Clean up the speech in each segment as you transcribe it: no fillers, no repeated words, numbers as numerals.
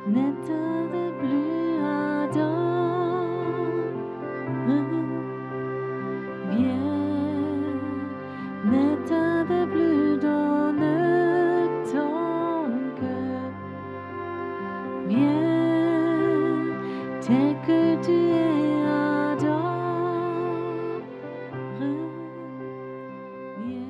N'état de plus ardent, viens, n'état de plus dans ton cœur, viens, tel que tu es ardent, viens.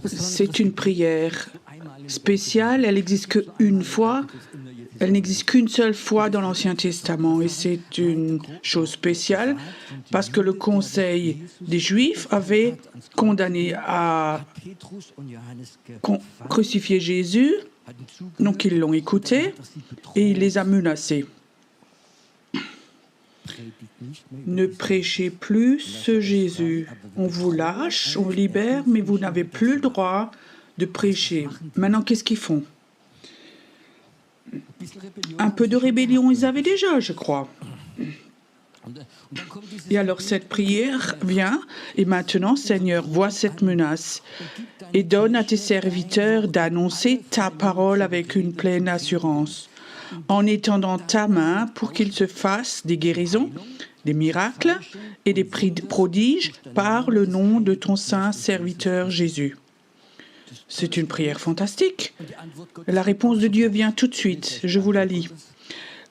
C'est une prière spéciale, elle n'existe qu'une fois, elle n'existe qu'une seule fois dans l'Ancien Testament et c'est une chose spéciale parce que le Conseil des Juifs avait condamné à crucifier Jésus, donc ils l'ont écouté et il les a menacés. Ne prêchez plus ce Jésus. On vous lâche, on vous libère, mais vous n'avez plus le droit de prêcher. Maintenant, qu'est-ce qu'ils font? Un peu de rébellion, ils avaient déjà, je crois. Et alors cette prière vient, et maintenant, Seigneur, vois cette menace et donne à tes serviteurs d'annoncer ta parole avec une pleine assurance, en étendant ta main pour qu'il se fasse des guérisons, des miracles et des prodiges par le nom de ton saint serviteur Jésus. C'est une prière fantastique. La réponse de Dieu vient tout de suite. Je vous la lis.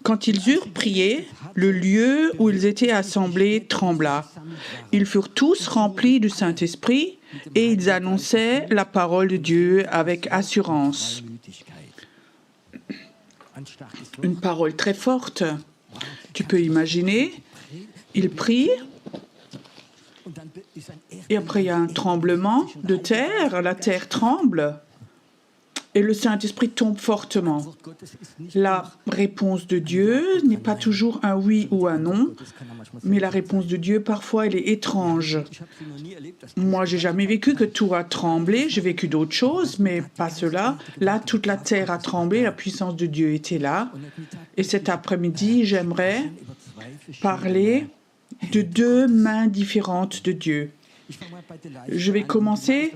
Quand ils eurent prié, le lieu où ils étaient assemblés trembla. Ils furent tous remplis du Saint-Esprit et ils annonçaient la parole de Dieu avec assurance. Une parole très forte. Tu peux imaginer, ils prient et après il y a un tremblement de terre, la terre tremble et le Saint-Esprit tombe fortement. La réponse de Dieu n'est pas toujours un oui ou un non, mais la réponse de Dieu, parfois, elle est étrange. Moi, j'ai jamais vécu que tout a tremblé, j'ai vécu d'autres choses, mais pas cela. Là, toute la terre a tremblé, la puissance de Dieu était là. Et cet après-midi, j'aimerais parler de deux mains différentes de Dieu. Je vais commencer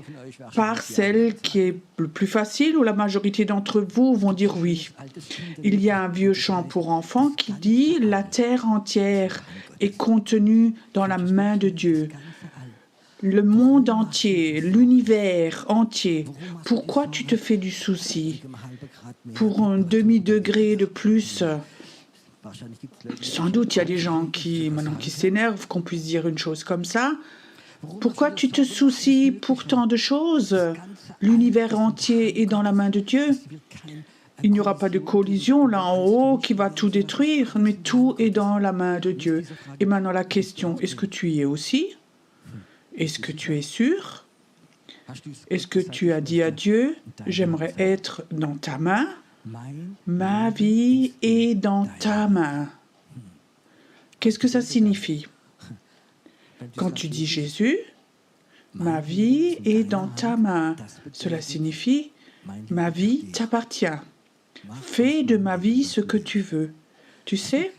par celle qui est le plus facile, où la majorité d'entre vous vont dire oui. Il y a un vieux chant pour enfants qui dit « La terre entière est contenue dans la main de Dieu. Le monde entier, l'univers entier. Pourquoi tu te fais du souci? Pour un demi-degré de plus ?» Sans doute, il y a des gens qui s'énervent qu'on puisse dire une chose comme ça. Pourquoi tu te soucies pour tant de choses? L'univers entier est dans la main de Dieu. Il n'y aura pas de collision là en haut qui va tout détruire, mais tout est dans la main de Dieu. Et maintenant la question, est-ce que tu y es aussi? Est-ce que tu es sûr? Est-ce que tu as dit à Dieu, j'aimerais être dans ta main? Ma vie est dans ta main. Qu'est-ce que ça signifie? Quand tu dis Jésus, ma vie est dans ta main. Cela signifie, ma vie t'appartient. Fais de ma vie ce que tu veux. Tu sais,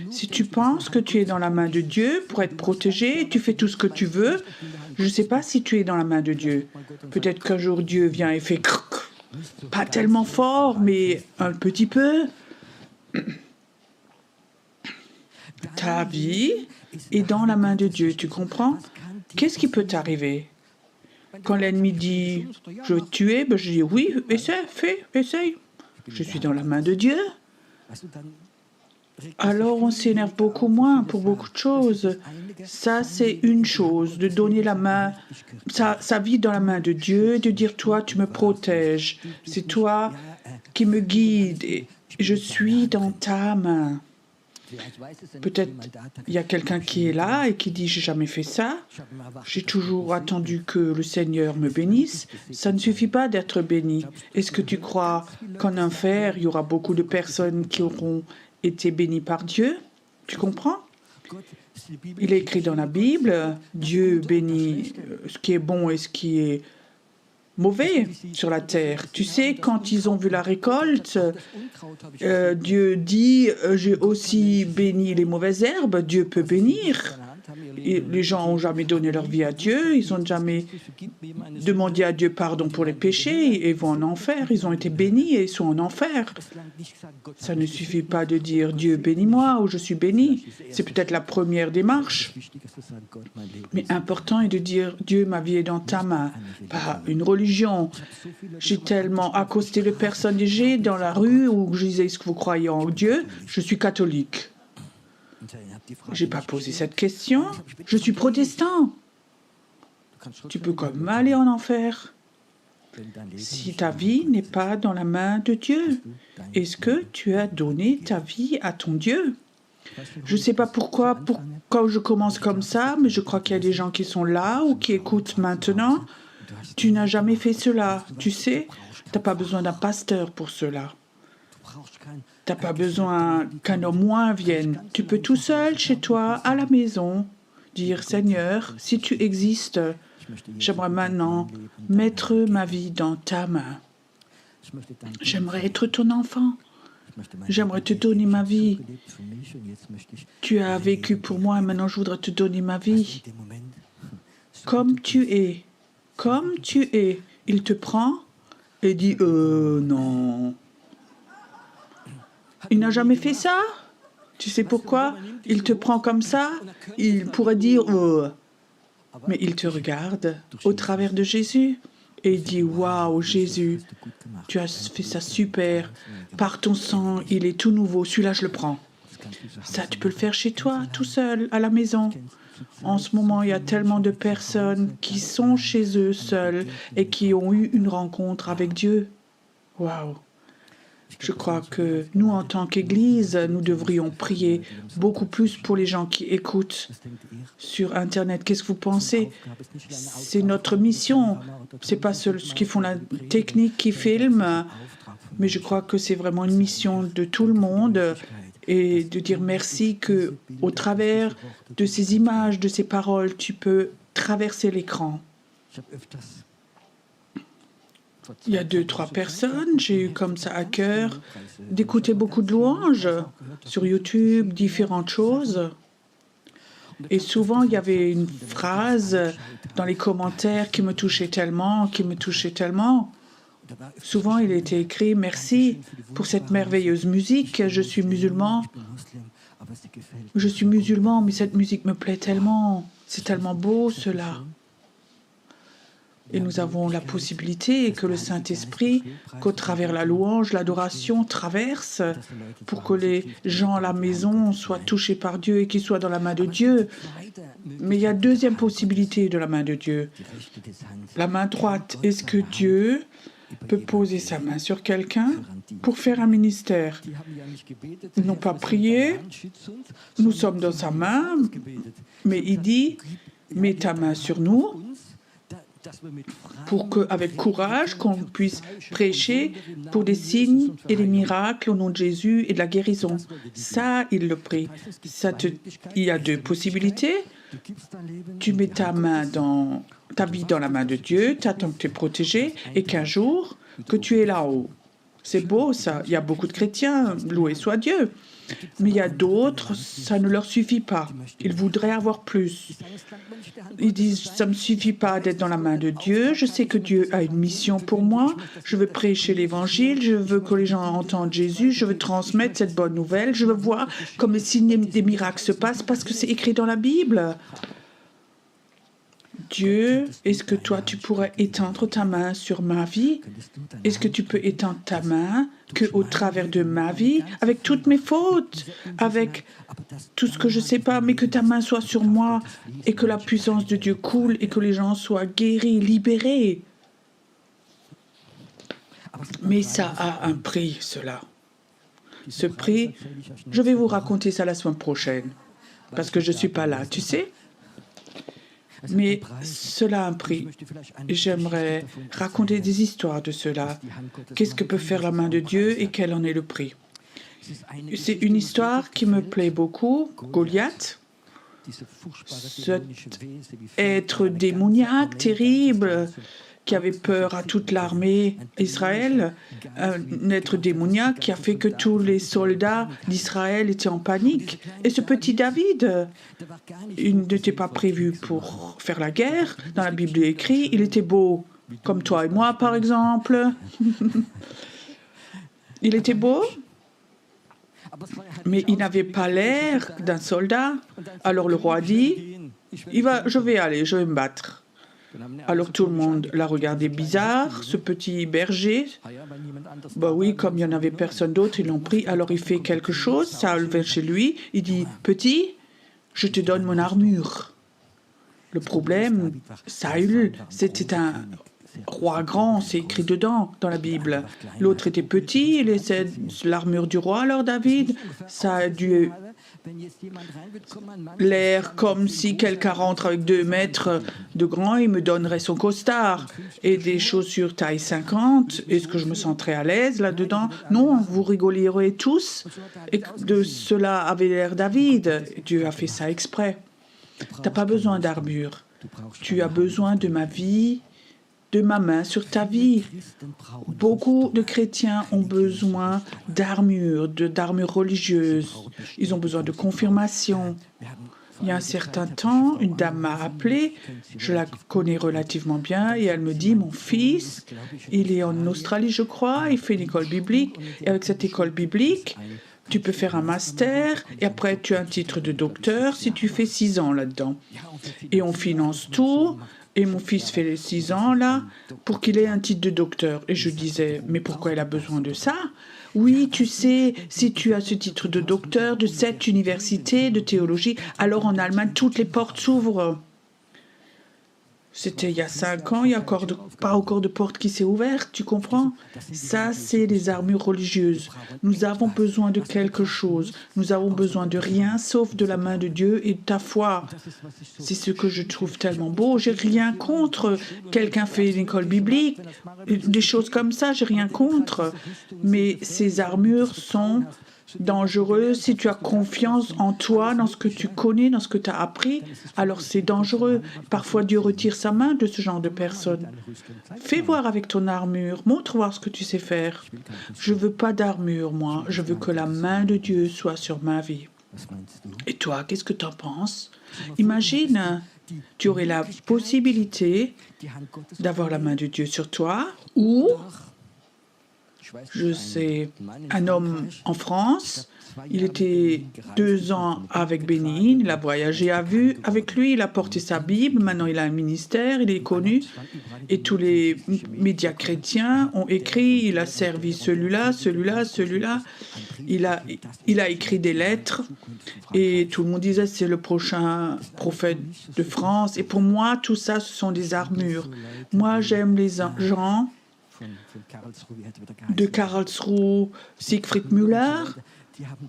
si tu penses que tu es dans la main de Dieu pour être protégé, tu fais tout ce que tu veux, je ne sais pas si tu es dans la main de Dieu. Peut-être qu'un jour Dieu vient et fait crrr, pas tellement fort, mais un petit peu. Ta vie est dans la main de Dieu, tu comprends? Qu'est-ce qui peut t'arriver? Quand l'ennemi dit « je veux te tuer », ben je dis « oui, essaie, essaye. Je suis dans la main de Dieu. » alors on s'énerve beaucoup moins pour beaucoup de choses. Ça, c'est une chose, de donner la main, sa vie dans la main de Dieu, de dire, toi, tu me protèges. C'est toi qui me guide et je suis dans ta main. Peut-être il y a quelqu'un qui est là et qui dit, j'ai jamais fait ça. J'ai toujours attendu que le Seigneur me bénisse. Ça ne suffit pas d'être béni. Est-ce que tu crois qu'en enfer, il y aura beaucoup de personnes qui auront été bénies par Dieu? Tu comprends? Il est écrit dans la Bible, Dieu bénit ce qui est bon et ce qui est mauvais sur la terre. Tu sais, quand ils ont vu la récolte, Dieu dit, j'ai aussi béni les mauvaises herbes, Dieu peut bénir. Et les gens n'ont jamais donné leur vie à Dieu, ils n'ont jamais demandé à Dieu pardon pour les péchés et vont en enfer. Ils ont été bénis et ils sont en enfer. Ça ne suffit pas de dire Dieu bénis-moi ou je suis béni. C'est peut-être la première démarche. Mais important est de dire Dieu, ma vie est dans ta main, pas une religion. J'ai tellement accosté de personnes âgées dans la rue où je disais est-ce que vous croyez en Dieu? Je suis catholique. Je n'ai pas posé cette question. Je suis protestant. Tu peux quand même aller en enfer si ta vie n'est pas dans la main de Dieu. Est-ce que tu as donné ta vie à ton Dieu? Je ne sais pas pourquoi je commence comme ça, mais je crois qu'il y a des gens qui sont là ou qui écoutent maintenant. Tu n'as jamais fait cela. Tu sais, tu n'as pas besoin d'un pasteur pour cela. Tu n'as pas besoin qu'un homme moins vienne. Tu peux tout seul, chez toi, à la maison, dire « Seigneur, si tu existes, j'aimerais maintenant mettre ma vie dans ta main. J'aimerais être ton enfant. J'aimerais te donner ma vie. Tu as vécu pour moi et maintenant je voudrais te donner ma vie. Comme tu es. Comme tu es. » Il te prend et dit « non. » Il n'a jamais fait ça. Tu sais pourquoi? Il te prend comme ça. Il pourrait dire « mais il te regarde au travers de Jésus. » Et il dit « Waouh, Jésus, tu as fait ça super. Par ton sang, il est tout nouveau. Celui-là, je le prends. » Ça, tu peux le faire chez toi, tout seul, à la maison. En ce moment, il y a tellement de personnes qui sont chez eux seuls et qui ont eu une rencontre avec Dieu. Waouh! Je crois que nous, en tant qu'Église, nous devrions prier beaucoup plus pour les gens qui écoutent sur Internet. Qu'est-ce que vous pensez? C'est notre mission. Ce n'est pas ceux qui font la technique qui filment, mais je crois que c'est vraiment une mission de tout le monde et de dire merci qu'au travers de ces images, de ces paroles, tu peux traverser l'écran. Il y a 2-3 personnes, j'ai eu comme ça à cœur d'écouter beaucoup de louanges sur YouTube, différentes choses. Et souvent, il y avait une phrase dans les commentaires qui me touchait tellement, Souvent, il était écrit « Merci pour cette merveilleuse musique, je suis musulman, mais cette musique me plaît tellement, c'est tellement beau cela. » Et nous avons la possibilité que le Saint-Esprit, qu'au travers la louange, l'adoration traverse pour que les gens à la maison soient touchés par Dieu et qu'ils soient dans la main de Dieu. Mais il y a deuxième possibilité de la main de Dieu. La main droite, est-ce que Dieu peut poser sa main sur quelqu'un pour faire un ministère? Ils n'ont pas prié, nous sommes dans sa main, mais il dit, mets ta main sur nous, pour qu'avec courage, qu'on puisse prêcher pour des signes et des miracles au nom de Jésus et de la guérison. Ça, il le prie. Il y a 2 possibilités. Tu mets ta vie dans la main de Dieu, tu attends que tu es protégé et qu'un jour, que tu es là-haut. C'est beau, ça. Il y a beaucoup de chrétiens, loué soit Dieu. Mais il y a d'autres, ça ne leur suffit pas. Ils voudraient avoir plus. Ils disent, ça ne me suffit pas d'être dans la main de Dieu. Je sais que Dieu a une mission pour moi. Je veux prêcher l'Évangile. Je veux que les gens entendent Jésus. Je veux transmettre cette bonne nouvelle. Je veux voir comme les signes des miracles se passent parce que c'est écrit dans la Bible. Dieu, est-ce que toi, tu pourrais étendre ta main sur ma vie? Est-ce que tu peux étendre ta main qu'au travers de ma vie, avec toutes mes fautes, avec tout ce que je ne sais pas, mais que ta main soit sur moi et que la puissance de Dieu coule et que les gens soient guéris, libérés? Mais ça a un prix, cela. Ce prix, je vais vous raconter ça la semaine prochaine, parce que je ne suis pas là, tu sais? Mais cela a un prix. J'aimerais raconter des histoires de cela. Qu'est-ce que peut faire la main de Dieu et quel en est le prix? C'est une histoire qui me plaît beaucoup, Goliath. Cet être démoniaque, terrible, qui avait peur à toute l'armée d'Israël, un être démoniaque qui a fait que tous les soldats d'Israël étaient en panique. Et ce petit David, il n'était pas prévu pour faire la guerre. Dans la Bible, il est écrit, il était beau, comme toi et moi, par exemple. Il était beau, mais il n'avait pas l'air d'un soldat. Alors le roi dit, je vais aller, je vais me battre. Alors tout le monde l'a regardé bizarre, ce petit berger. Bah oui, comme il n'y en avait personne d'autre, ils l'ont pris. Alors il fait quelque chose, Saül vient chez lui, il dit « Petit, je te donne mon armure ». Le problème, Saül, c'était un roi grand, c'est écrit dedans, dans la Bible. L'autre était petit, il laissait l'armure du roi, alors David, ça a dû l'air comme si quelqu'un rentre avec 2 mètres de grand, il me donnerait son costard et des chaussures taille 50. Est-ce que je me sentirais à l'aise là-dedans? Non, vous rigoleriez tous. Et de cela avait l'air David. Dieu a fait ça exprès. Tu n'as pas besoin d'armure. Tu as besoin de ma vie, de ma main sur ta vie. Beaucoup de chrétiens ont besoin d'armure religieuse. Ils ont besoin de confirmation. Il y a un certain temps, une dame m'a appelée, je la connais relativement bien, et elle me dit, mon fils, il est en Australie, je crois, il fait une école biblique, et avec cette école biblique, tu peux faire un master, et après tu as un titre de docteur si tu fais 6 ans là-dedans. Et on finance tout. Et mon fils fait les 6 ans, là, pour qu'il ait un titre de docteur. Et je disais, mais pourquoi il a besoin de ça? Oui, tu sais, si tu as ce titre de docteur de cette université de théologie, alors en Allemagne, toutes les portes s'ouvrent. C'était il y a 5 ans, il n'y a pas encore de porte qui s'est ouverte, tu comprends? Ça, c'est les armures religieuses. Nous avons besoin de quelque chose. Nous avons besoin de rien sauf de la main de Dieu et de ta foi. C'est ce que je trouve tellement beau. J'ai rien contre. Quelqu'un fait une école biblique, des choses comme ça, j'ai rien contre. Mais ces armures sont dangereux. Si tu as confiance en toi, dans ce que tu connais, dans ce que tu as appris, alors c'est dangereux. Parfois, Dieu retire sa main de ce genre de personnes. Fais voir avec ton armure. Montre-moi ce que tu sais faire. Je ne veux pas d'armure, moi. Je veux que la main de Dieu soit sur ma vie. Et toi, qu'est-ce que tu en penses? Imagine, tu aurais la possibilité d'avoir la main de Dieu sur toi ou... Je sais, un homme en France, il était 2 ans avec Bénin, il a voyagé avec lui, il a porté sa Bible, maintenant il a un ministère, il est connu, et tous les médias chrétiens ont écrit, il a servi celui-là, il a écrit des lettres, et tout le monde disait c'est le prochain prophète de France, et pour moi tout ça ce sont des armures. Moi j'aime les gens de Karlsruhe, Siegfried Müller,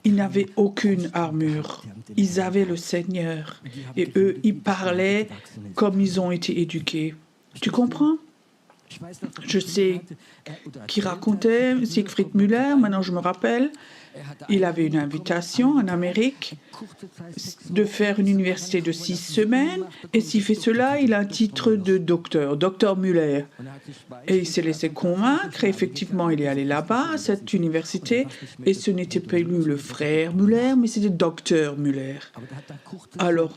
ils n'avaient aucune armure. Ils avaient le Seigneur. Et eux, ils parlaient comme ils ont été éduqués. Tu comprends? Je sais qui racontait Siegfried Müller, maintenant je me rappelle, il avait une invitation en Amérique de faire une université de 6 semaines et s'il fait cela, il a un titre de docteur Müller. Et il s'est laissé convaincre et effectivement il est allé là-bas à cette université et ce n'était pas lui le frère Müller mais c'était docteur Müller. Alors,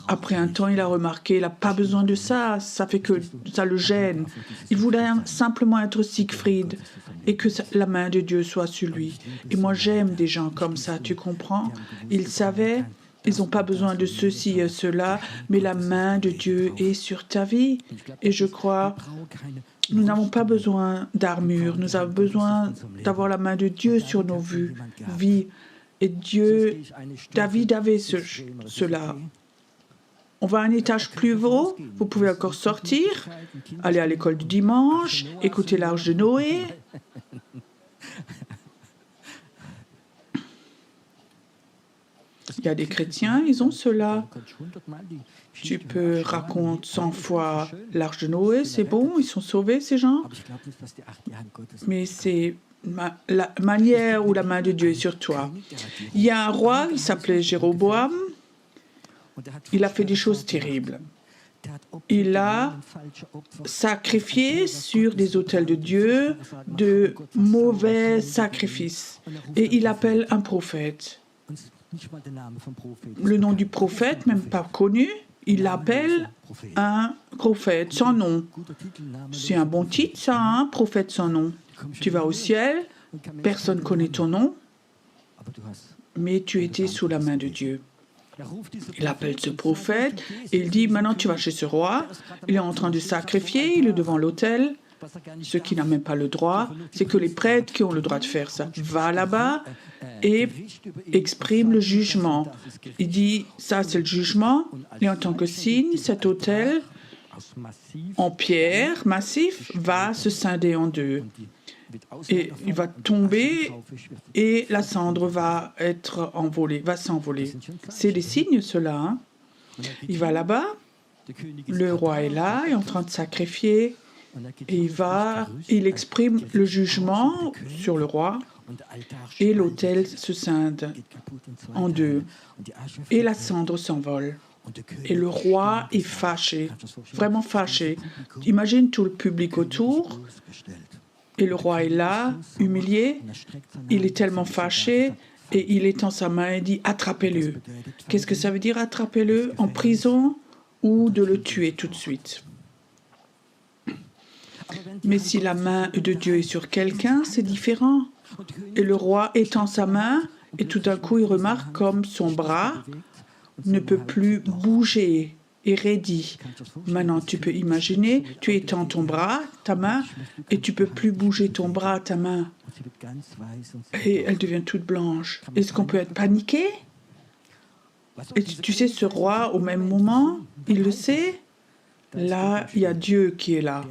après un temps, il a remarqué, il n'a pas besoin de ça, ça fait que ça le gêne. Il voulait simplement être Siegfried et que la main de Dieu soit sur lui. Et moi, j'aime des gens comme ça, tu comprends? Il savait Ils n'ont pas besoin de ceci et cela, mais la main de Dieu est sur ta vie. Et je crois, nous n'avons pas besoin d'armure, nous avons besoin d'avoir la main de Dieu sur nos vies. Et Dieu, David avait cela. On va à un étage plus haut, vous pouvez encore sortir, aller à l'école du dimanche, écouter l'Arche de Noé. Il y a des chrétiens, ils ont cela. Tu peux raconter 100 fois l'Arche de Noé, c'est bon, ils sont sauvés ces gens. Mais c'est la manière où la main de Dieu est sur toi. Il y a un roi, il s'appelait Jéroboam. Il a fait des choses terribles. Il a sacrifié sur des autels de Dieu de mauvais sacrifices. Et il appelle un prophète. Le nom du prophète, même pas connu, il l'appelle un prophète sans nom. C'est un bon titre, ça, un prophète sans nom. Tu vas au ciel, personne ne connaît ton nom, mais tu étais sous la main de Dieu. Il appelle ce prophète et il dit, maintenant tu vas chez ce roi, il est en train de sacrifier, il est devant l'autel. Ce qui n'a même pas le droit, c'est que les prêtres qui ont le droit de faire ça, va là-bas et exprime le jugement. Il dit, ça c'est le jugement, et en tant que signe, cet autel en pierre massif va se scinder en deux. Et il va tomber et la cendre va être envolée, va s'envoler. C'est des signes, cela. Hein? Il va là-bas, le roi est là, il est en train de sacrifier, et il exprime le jugement sur le roi, et l'autel se scinde en deux, et la cendre s'envole. Et le roi est fâché, vraiment fâché. Imagine tout le public autour, et le roi est là, humilié, il est tellement fâché, et il étend sa main et dit « attrapez-le ». Qu'est-ce que ça veut dire, attrapez-le? En prison ou de le tuer tout de suite? Mais si la main de Dieu est sur quelqu'un, c'est différent. Et le roi étend sa main, et tout d'un coup, il remarque comme son bras ne peut plus bouger, est raidi. Maintenant, tu peux imaginer, tu étends ton bras, ta main, et tu peux plus bouger ton bras, ta main. Et elle devient toute blanche. Est-ce qu'on peut être paniqué? Et tu sais, ce roi, au même moment, il le sait. Là, il y a Dieu qui est là.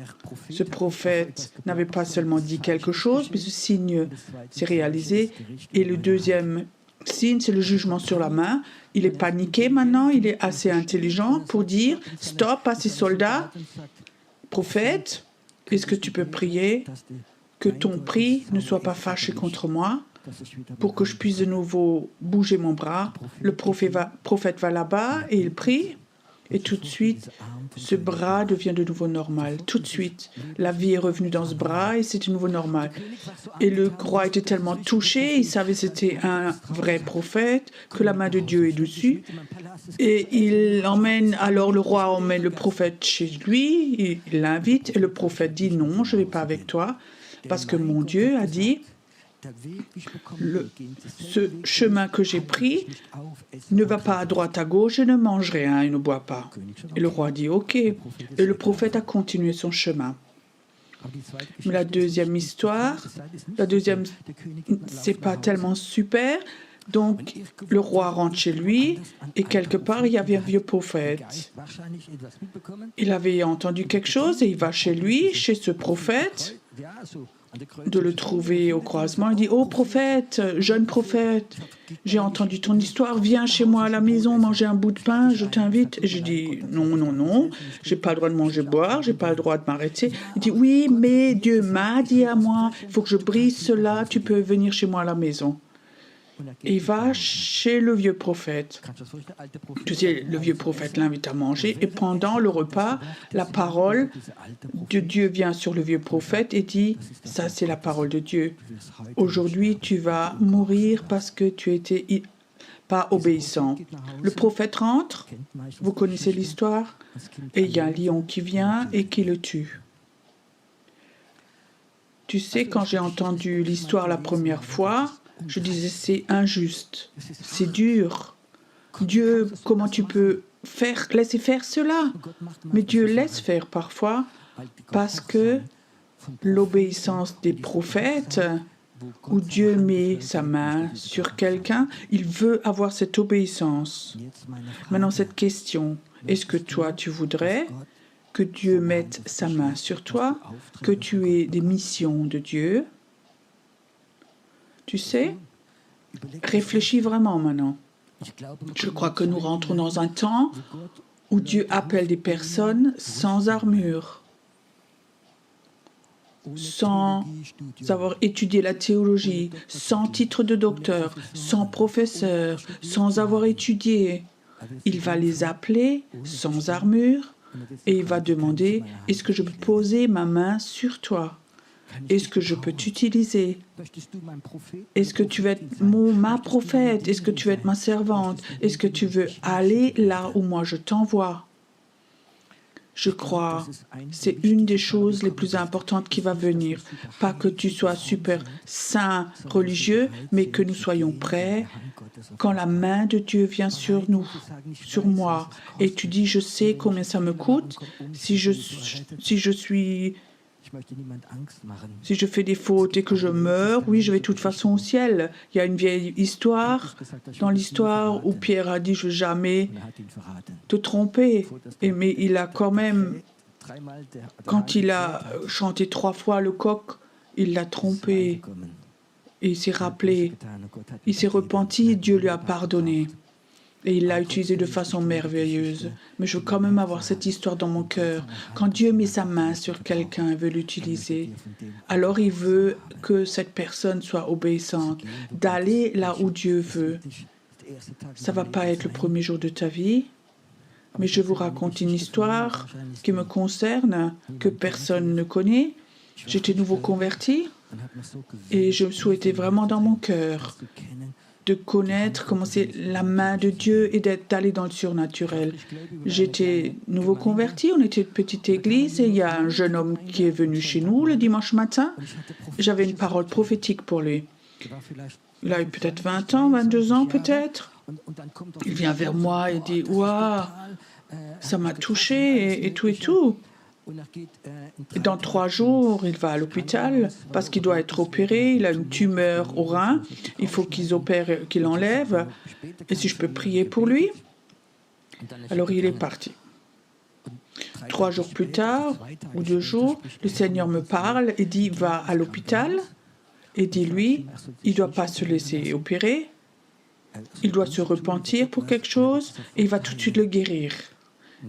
Ce prophète n'avait pas seulement dit quelque chose, mais ce signe s'est réalisé. Et le deuxième signe, c'est le jugement sur la main. Il est paniqué maintenant, il est assez intelligent pour dire « Stop à ces soldats, prophète, est-ce que tu peux prier que ton prix ne soit pas fâché contre moi pour que je puisse de nouveau bouger mon bras ?» Le prophète va là-bas et il prie. Et tout de suite, ce bras devient de nouveau normal. Tout de suite, la vie est revenue dans ce bras et c'est de nouveau normal. Et le roi était tellement touché, il savait que c'était un vrai prophète, que la main de Dieu est dessus. Et le roi emmène le prophète chez lui, il l'invite et le prophète dit non, je ne vais pas avec toi parce que mon Dieu a dit ce chemin que j'ai pris ne va pas à droite à gauche, je ne mange rien et ne bois pas. Et le roi dit ok. Et le prophète a continué son chemin. Mais la deuxième histoire, c'est pas tellement super. Donc le roi rentre chez lui et quelque part il y avait un vieux prophète. Il avait entendu quelque chose et il va chez lui, chez ce prophète, de le trouver au croisement. Il dit « Oh prophète, jeune prophète, j'ai entendu ton histoire, viens chez moi à la maison manger un bout de pain, je t'invite. » Et je dis « Non, j'ai pas le droit de manger, boire, j'ai pas le droit de m'arrêter. » Il dit « Oui, mais Dieu m'a dit à moi, il faut que je brise cela, tu peux venir chez moi à la maison. » Et il va chez le vieux prophète. Tu sais, le vieux prophète l'invite à manger et pendant le repas, la parole de Dieu vient sur le vieux prophète et dit « Ça, c'est la parole de Dieu. Aujourd'hui, tu vas mourir parce que tu étais pas obéissant. » Le prophète rentre, vous connaissez l'histoire, et il y a un lion qui vient et qui le tue. Tu sais, quand j'ai entendu l'histoire la première fois, je disais c'est injuste, c'est dur. Dieu, comment tu peux laisser faire cela? Mais Dieu laisse faire parfois parce que l'obéissance des prophètes, où Dieu met sa main sur quelqu'un, il veut avoir cette obéissance. Maintenant, cette question, est-ce que toi, tu voudrais que Dieu mette sa main sur toi, que tu aies des missions de Dieu? Tu sais, réfléchis vraiment maintenant. Je crois que nous rentrons dans un temps où Dieu appelle des personnes sans armure, sans avoir étudié la théologie, sans titre de docteur, sans professeur, sans avoir étudié. Il va les appeler sans armure et il va demander, est-ce que je peux poser ma main sur toi? Est-ce que je peux t'utiliser? Est-ce que tu veux être ma prophète? Est-ce que tu veux être ma servante? Est-ce que tu veux aller là où moi je t'envoie? Je crois, c'est une des choses les plus importantes qui va venir. Pas que tu sois super saint, religieux, mais que nous soyons prêts quand la main de Dieu vient sur nous, sur moi, et tu dis, je sais combien ça me coûte si je fais des fautes et que je meurs, oui, je vais de toute façon au ciel. Il y a une vieille histoire, dans l'histoire où Pierre a dit, je ne veux jamais te tromper. Mais il a quand même, quand il a chanté 3 fois le coq, il l'a trompé. Et il s'est rappelé, il s'est repenti, Dieu lui a pardonné. Et il l'a utilisé de façon merveilleuse. Mais je veux quand même avoir cette histoire dans mon cœur. Quand Dieu met sa main sur quelqu'un et veut l'utiliser, alors il veut que cette personne soit obéissante, d'aller là où Dieu veut. Ça ne va pas être le premier jour de ta vie, mais je vous raconte une histoire qui me concerne, que personne ne connaît. J'étais nouveau converti et je souhaitais vraiment dans mon cœur de connaître comment c'est la main de Dieu et d'aller dans le surnaturel. J'étais nouveau converti, on était une petite église et il y a un jeune homme qui est venu chez nous le dimanche matin. J'avais une parole prophétique pour lui. Il a eu peut-être 20 ans, 22 ans peut-être. Il vient vers moi et dit « Waouh, ça m'a touché et tout et tout ». Et dans 3 jours, il va à l'hôpital parce qu'il doit être opéré. Il a une tumeur au rein. Il faut qu'il l'enlève. Et si je peux prier pour lui? Alors il est parti. 3 jours plus tard, ou 2 jours, le Seigneur me parle et dit, va à l'hôpital et dis-lui, il ne doit pas se laisser opérer. Il doit se repentir pour quelque chose et il va tout de suite le guérir.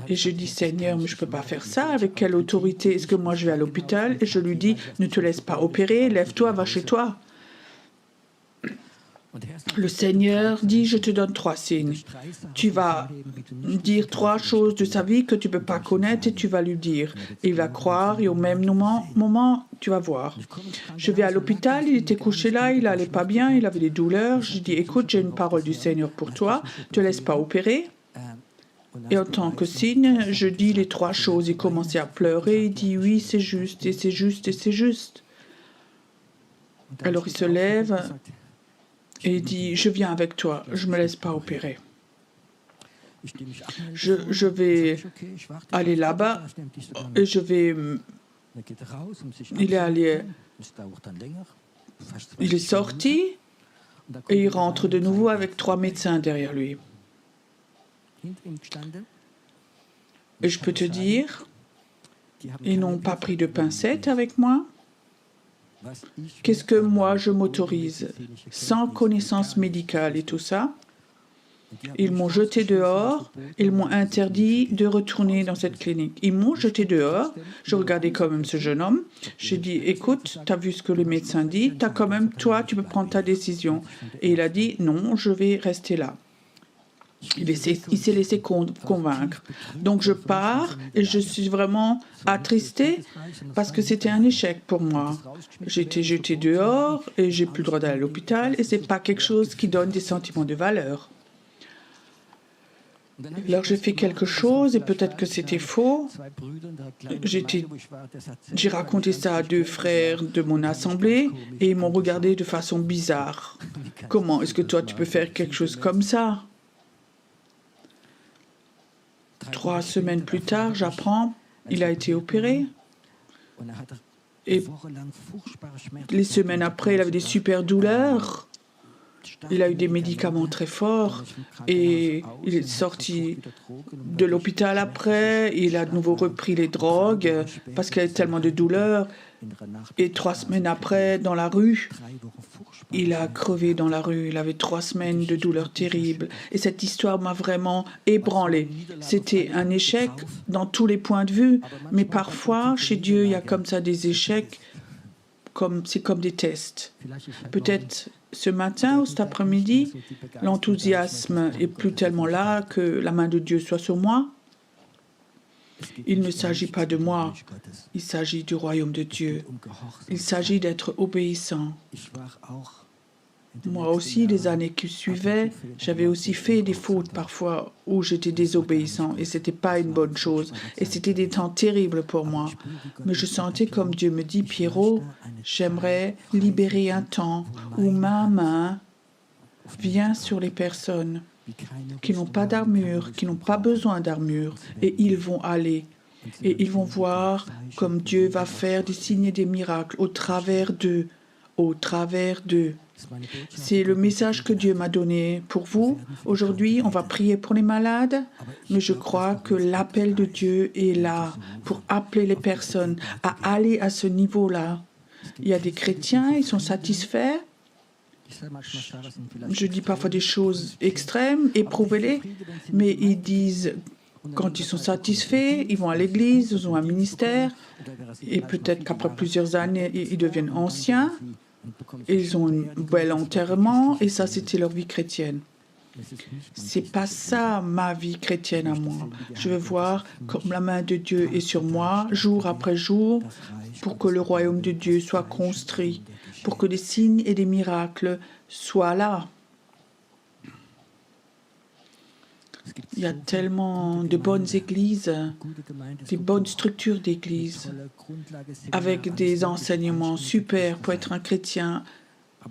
Et je dis, Seigneur, mais je ne peux pas faire ça. Avec quelle autorité est-ce que moi je vais à l'hôpital? Et je lui dis, ne te laisse pas opérer, lève-toi, va chez toi. Le Seigneur dit, je te donne 3 signes. Tu vas dire 3 choses de sa vie que tu ne peux pas connaître et tu vas lui dire. Et il va croire et au même moment, tu vas voir. Je vais à l'hôpital, il était couché là, il n'allait pas bien, il avait des douleurs. Je dis, écoute, j'ai une parole du Seigneur pour toi, ne te laisse pas opérer. Et en tant que signe, je dis les 3 choses. Il commençait à pleurer, il dit oui, c'est juste, et c'est juste, et c'est juste. Alors il se lève et il dit, je viens avec toi, je ne me laisse pas opérer. Je vais aller là-bas et je vais... Il est allé... Il est sorti et il rentre de nouveau avec 3 médecins derrière lui. Et je peux te dire, ils n'ont pas pris de pincettes avec moi. Qu'est-ce que moi je m'autorise sans connaissance médicale et tout ça? Ils m'ont jeté dehors, ils m'ont interdit de retourner dans cette clinique. Ils m'ont jeté dehors, je regardais quand même ce jeune homme. J'ai dit, écoute, tu as vu ce que le médecin dit, t'as quand même, toi, tu peux prendre ta décision. Et il a dit, non, je vais rester là. Il s'est laissé convaincre. Donc je pars et je suis vraiment attristée parce que c'était un échec pour moi. J'ai été jetée dehors et j'ai plus le droit d'aller à l'hôpital et c'est pas quelque chose qui donne des sentiments de valeur. Alors j'ai fait quelque chose et peut-être que c'était faux. J'ai raconté ça à 2 frères de mon assemblée et ils m'ont regardé de façon bizarre. Comment est-ce que toi tu peux faire quelque chose comme ça? 3 semaines plus tard, j'apprends, il a été opéré. Et les semaines après, il avait des super douleurs. Il a eu des médicaments très forts et il est sorti de l'hôpital après. Il a de nouveau repris les drogues parce qu'il avait tellement de douleurs. Et 3 semaines après, dans la rue, il a crevé dans la rue. Il avait 3 semaines de douleurs terribles. Et cette histoire m'a vraiment ébranlé. C'était un échec dans tous les points de vue. Mais parfois, chez Dieu, il y a comme ça des échecs. C'est comme des tests. Peut-être ce matin ou cet après-midi, l'enthousiasme est plus tellement là que la main de Dieu soit sur moi. Il ne s'agit pas de moi, il s'agit du royaume de Dieu. Il s'agit d'être obéissant. Moi aussi, les années qui suivaient, j'avais aussi fait des fautes parfois où j'étais désobéissant et ce n'était pas une bonne chose. Et c'était des temps terribles pour moi. Mais je sentais comme Dieu me dit, Pierrot, j'aimerais libérer un temps où ma main vient sur les personnes qui n'ont pas d'armure, qui n'ont pas besoin d'armure, et ils vont aller. Et ils vont voir comme Dieu va faire des signes et des miracles au travers d'eux, au travers d'eux. C'est le message que Dieu m'a donné pour vous. Aujourd'hui, on va prier pour les malades, mais je crois que l'appel de Dieu est là pour appeler les personnes à aller à ce niveau-là. Il y a des chrétiens, ils sont satisfaits. Je dis parfois des choses extrêmes, éprouvez-les, mais ils disent, quand ils sont satisfaits, ils vont à l'église, ils ont un ministère, et peut-être qu'après plusieurs années, ils deviennent anciens. Ils ont un bel enterrement et ça, c'était leur vie chrétienne. C'est pas ça ma vie chrétienne à moi. Je veux voir comme la main de Dieu est sur moi, jour après jour, pour que le royaume de Dieu soit construit, pour que des signes et des miracles soient là. Il y a tellement de bonnes églises, des bonnes structures d'églises, avec des enseignements super pour être un chrétien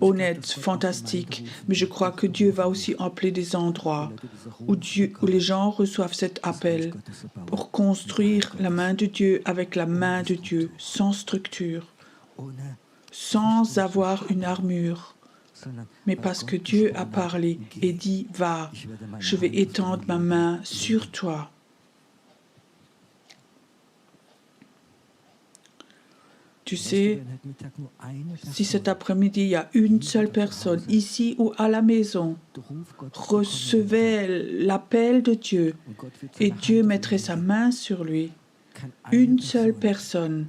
honnête, fantastique. Mais je crois que Dieu va aussi appeler des endroits où les gens reçoivent cet appel pour construire la main de Dieu avec la main de Dieu, sans structure, sans avoir une armure. Mais parce que Dieu a parlé et dit, va, je vais étendre ma main sur toi. Tu sais, si cet après-midi, il y a une seule personne, ici ou à la maison, recevait l'appel de Dieu et Dieu mettrait sa main sur lui, une seule personne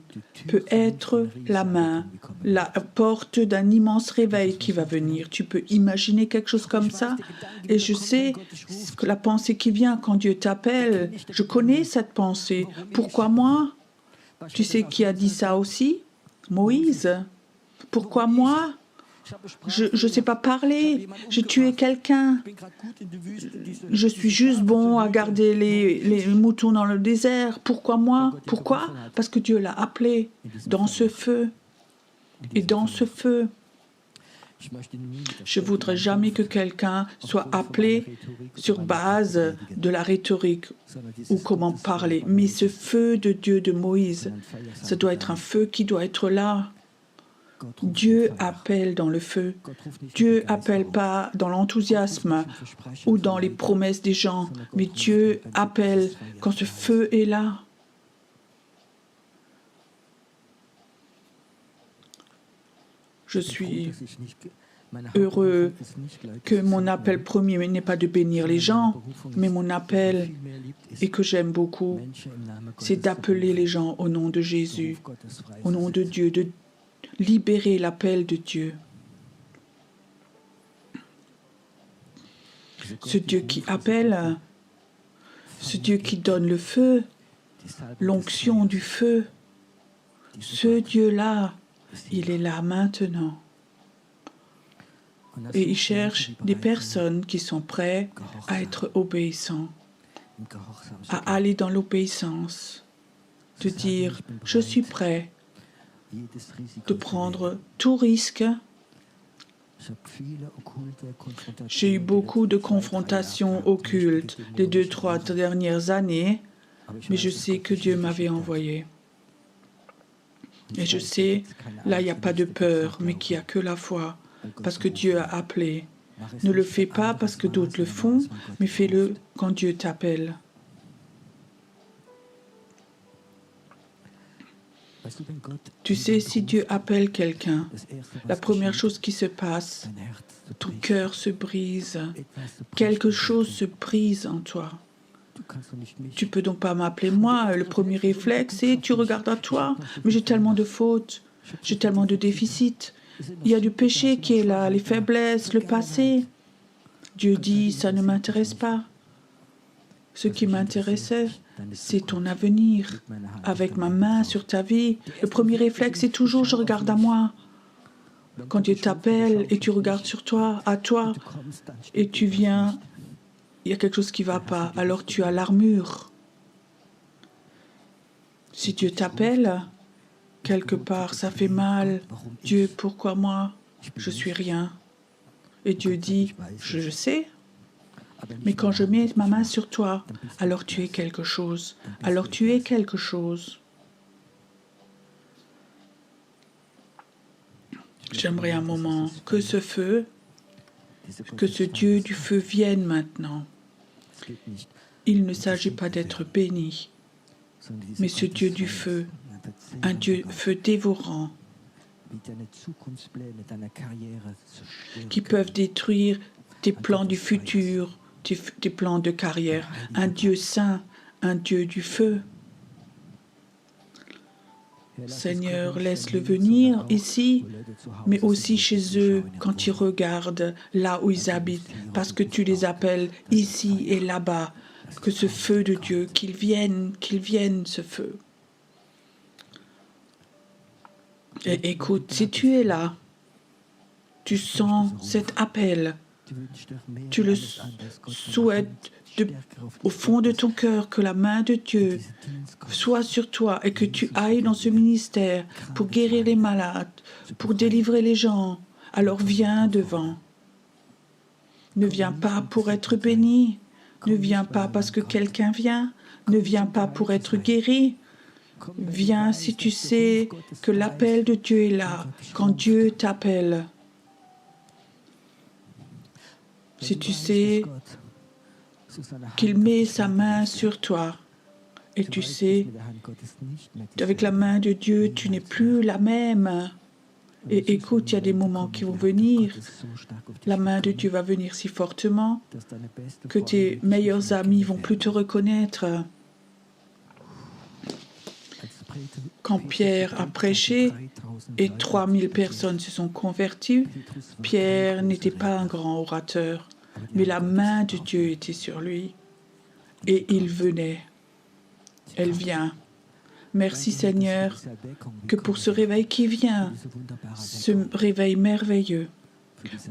peut être la main, la porte d'un immense réveil qui va venir. Tu peux imaginer quelque chose comme ça? Et je sais que la pensée qui vient quand Dieu t'appelle, je connais cette pensée. Pourquoi moi? Tu sais qui a dit ça aussi? Moïse. Pourquoi moi? Je ne sais pas parler, j'ai tué quelqu'un. Je suis juste bon à garder les moutons dans le désert. Pourquoi moi? Pourquoi? Parce que Dieu l'a appelé dans ce feu. Et dans ce feu, je ne voudrais jamais que quelqu'un soit appelé sur base de la rhétorique ou comment parler. Mais ce feu de Dieu de Moïse, ça doit être un feu qui doit être là. Dieu appelle dans le feu. Dieu appelle pas dans l'enthousiasme ou dans les promesses des gens, mais Dieu appelle quand ce feu est là. Je suis heureux que mon appel premier n'est pas de bénir les gens, mais mon appel, et que j'aime beaucoup, c'est d'appeler les gens au nom de Jésus, au nom de Dieu, de libérer l'appel de Dieu. Ce Dieu qui appelle, ce Dieu qui donne le feu, l'onction du feu, ce Dieu-là, il est là maintenant. Et il cherche des personnes qui sont prêtes à être obéissants, à aller dans l'obéissance, de dire « je suis prêt », de prendre tout risque J'ai eu beaucoup de confrontations occultes les 2-3 dernières années, mais je sais que Dieu m'avait envoyé. Et je sais, là, il n'y a pas de peur, mais qu'il n'y a que la foi, parce que Dieu a appelé. Ne le fais pas parce que d'autres le font, mais fais-le quand Dieu t'appelle. Tu sais, si Dieu appelle quelqu'un, la première chose qui se passe, ton cœur se brise, quelque chose se brise en toi. Tu peux donc pas m'appeler moi. Le premier réflexe, c'est tu regardes à toi. Mais j'ai tellement de fautes, j'ai tellement de déficits. Il y a du péché qui est là, les faiblesses, le passé. Dieu dit, ça ne m'intéresse pas. Ce qui m'intéressait, c'est ton avenir. Avec ma main sur ta vie, le premier réflexe, c'est toujours je regarde à moi. Quand Dieu t'appelle et tu regardes sur toi, à toi, et tu viens, il y a quelque chose qui ne va pas, alors tu as l'armure. Si Dieu t'appelle, quelque part, ça fait mal. Dieu, pourquoi moi? Je suis rien. Et Dieu dit, je sais. Mais quand je mets ma main sur toi, alors tu es quelque chose. Alors tu es quelque chose. J'aimerais un moment que ce feu, que ce Dieu du feu vienne maintenant. Il ne s'agit pas d'être béni, mais ce Dieu du feu, un Dieu feu dévorant, qui peuvent détruire tes plans du futur, tes plans de carrière. Un Dieu saint, un Dieu du feu. Seigneur, laisse-le venir ici, mais aussi chez eux, quand ils regardent là où ils habitent, parce que tu les appelles ici et là-bas. Que ce feu de Dieu, qu'il vienne, ce feu. Et écoute, si tu es là, tu sens cet appel, tu le souhaites au fond de ton cœur que la main de Dieu soit sur toi et que tu ailles dans ce ministère pour guérir les malades, pour délivrer les gens, alors viens devant. Ne viens pas pour être béni, ne viens pas parce que quelqu'un vient, ne viens pas pour être guéri. Viens si tu sais que l'appel de Dieu est là, quand Dieu t'appelle. Si tu sais qu'il met sa main sur toi et tu sais qu'avec la main de Dieu, tu n'es plus la même. Et écoute, il y a des moments qui vont venir. La main de Dieu va venir si fortement que tes meilleurs amis vont plus te reconnaître. Quand Pierre a prêché et 3000 personnes se sont converties, Pierre n'était pas un grand orateur, mais la main de Dieu était sur lui. Et il venait. Elle vient. Merci Seigneur, que pour ce réveil qui vient, ce réveil merveilleux,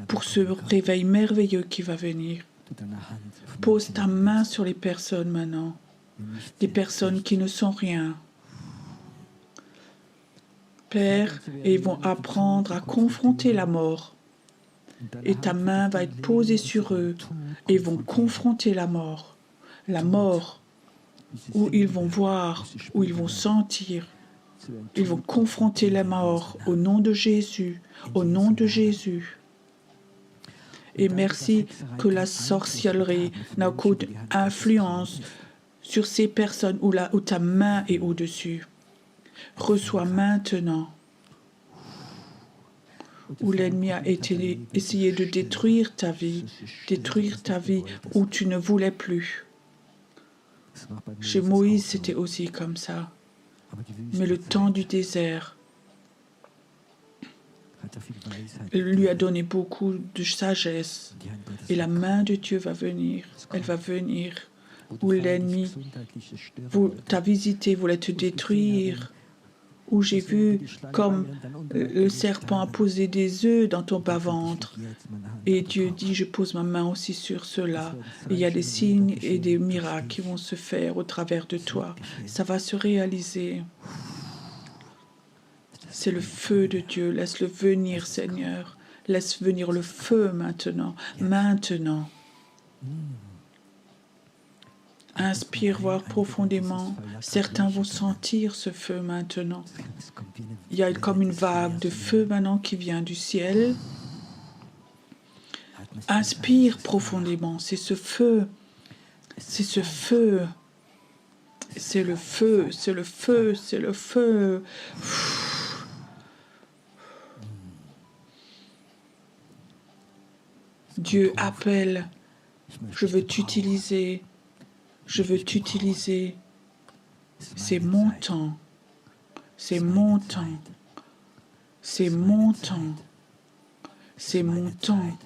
pour ce réveil merveilleux qui va venir, pose ta main sur les personnes maintenant, des personnes qui ne sont rien. Père, et ils vont apprendre à confronter la mort. Et ta main va être posée sur eux et ils vont confronter la mort. La mort où ils vont voir, où ils vont sentir. Ils vont confronter la mort au nom de Jésus, au nom de Jésus. Et merci que la sorcellerie n'a aucune influence sur ces personnes où ta main est au-dessus. Reçois maintenant où l'ennemi a essayé de détruire ta vie, où tu ne voulais plus. Chez Moïse, c'était aussi comme ça. Mais le temps du désert lui a donné beaucoup de sagesse. Et la main de Dieu va venir. Elle va venir où l'ennemi t'a visité, voulait te détruire. Où j'ai vu comme le serpent a posé des œufs dans ton bas-ventre. Et Dieu dit, je pose ma main aussi sur cela. Et il y a des signes et des miracles qui vont se faire au travers de toi. Ça va se réaliser. C'est le feu de Dieu. Laisse-le venir, Seigneur. Laisse venir le feu maintenant. Maintenant. Inspire, voir profondément. Certains vont sentir ce feu maintenant. Il y a comme une vague de feu maintenant qui vient du ciel. Inspire profondément. C'est ce feu. C'est ce feu. C'est le feu. C'est le feu. C'est le feu. Dieu appelle. Je veux t'utiliser. Je veux t'utiliser. C'est mon temps. C'est mon temps. C'est mon temps. C'est mon temps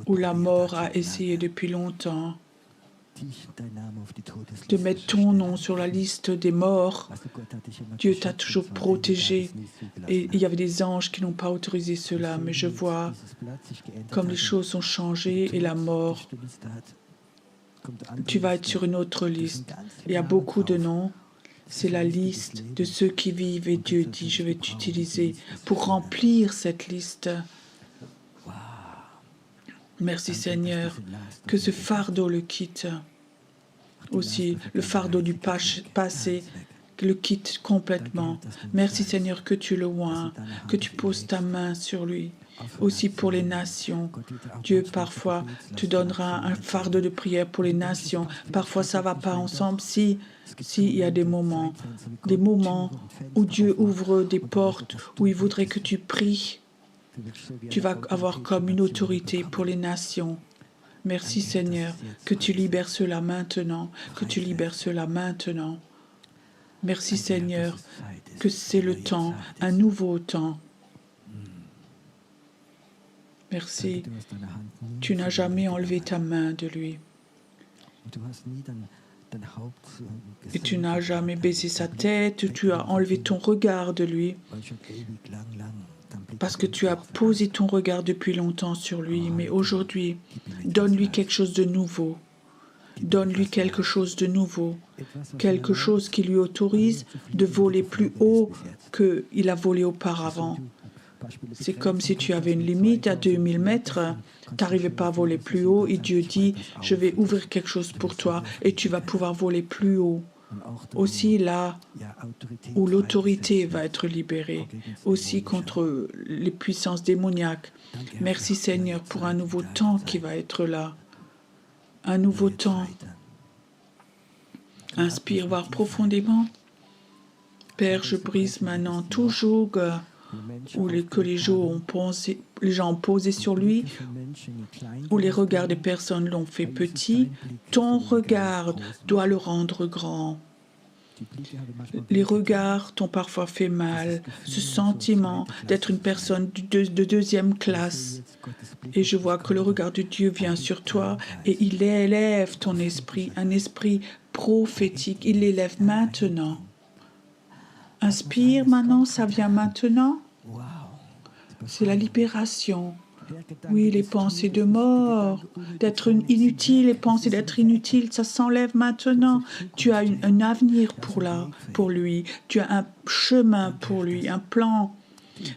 où la mort a essayé depuis longtemps de mettre ton nom sur la liste des morts. Dieu t'a toujours protégé et il y avait des anges qui n'ont pas autorisé cela, mais je vois comme les choses ont changé et la mort. Tu vas être sur une autre liste. Il y a beaucoup de noms. C'est la liste de ceux qui vivent et Dieu dit, je vais t'utiliser pour remplir cette liste. Merci Seigneur, que ce fardeau le quitte. Aussi, le fardeau du passé le quitte complètement. Merci Seigneur que tu le oins, que tu poses ta main sur lui. Aussi pour les nations. Dieu parfois te donnera un fardeau de prière pour les nations. Parfois ça ne va pas ensemble. Si il y a des moments où Dieu ouvre des portes, où il voudrait que tu pries, tu vas avoir comme une autorité pour les nations. Merci Seigneur, que tu libères cela maintenant, que tu libères cela maintenant. Merci Seigneur, que c'est le temps, un nouveau temps. Merci, tu n'as jamais enlevé ta main de lui. Et tu n'as jamais baissé sa tête, tu as enlevé ton regard de lui. Parce que tu as posé ton regard depuis longtemps sur lui, mais aujourd'hui, donne-lui quelque chose de nouveau. Donne-lui quelque chose de nouveau. Quelque chose qui lui autorise de voler plus haut qu'il a volé auparavant. C'est comme si tu avais une limite à 2000 mètres, tu n'arrivais pas à voler plus haut et Dieu dit, je vais ouvrir quelque chose pour toi et tu vas pouvoir voler plus haut. Aussi là où l'autorité va être libérée, aussi contre les puissances démoniaques. Merci Seigneur pour un nouveau temps qui va être là. Un nouveau temps. Inspire, voir profondément. Père, je brise maintenant tout joug où que les gens ont posé sur lui, où les regards des personnes l'ont fait petit. Ton regard doit le rendre grand. Les regards t'ont parfois fait mal, ce sentiment d'être une personne de deuxième classe. Et je vois que le regard de Dieu vient sur toi et il élève ton esprit, un esprit prophétique. Il l'élève maintenant. Inspire maintenant, ça vient maintenant. C'est la libération. Oui, les pensées de mort, d'être inutile, les pensées d'être inutile, ça s'enlève maintenant. Tu as un avenir pour lui. Tu as un chemin pour lui, un plan.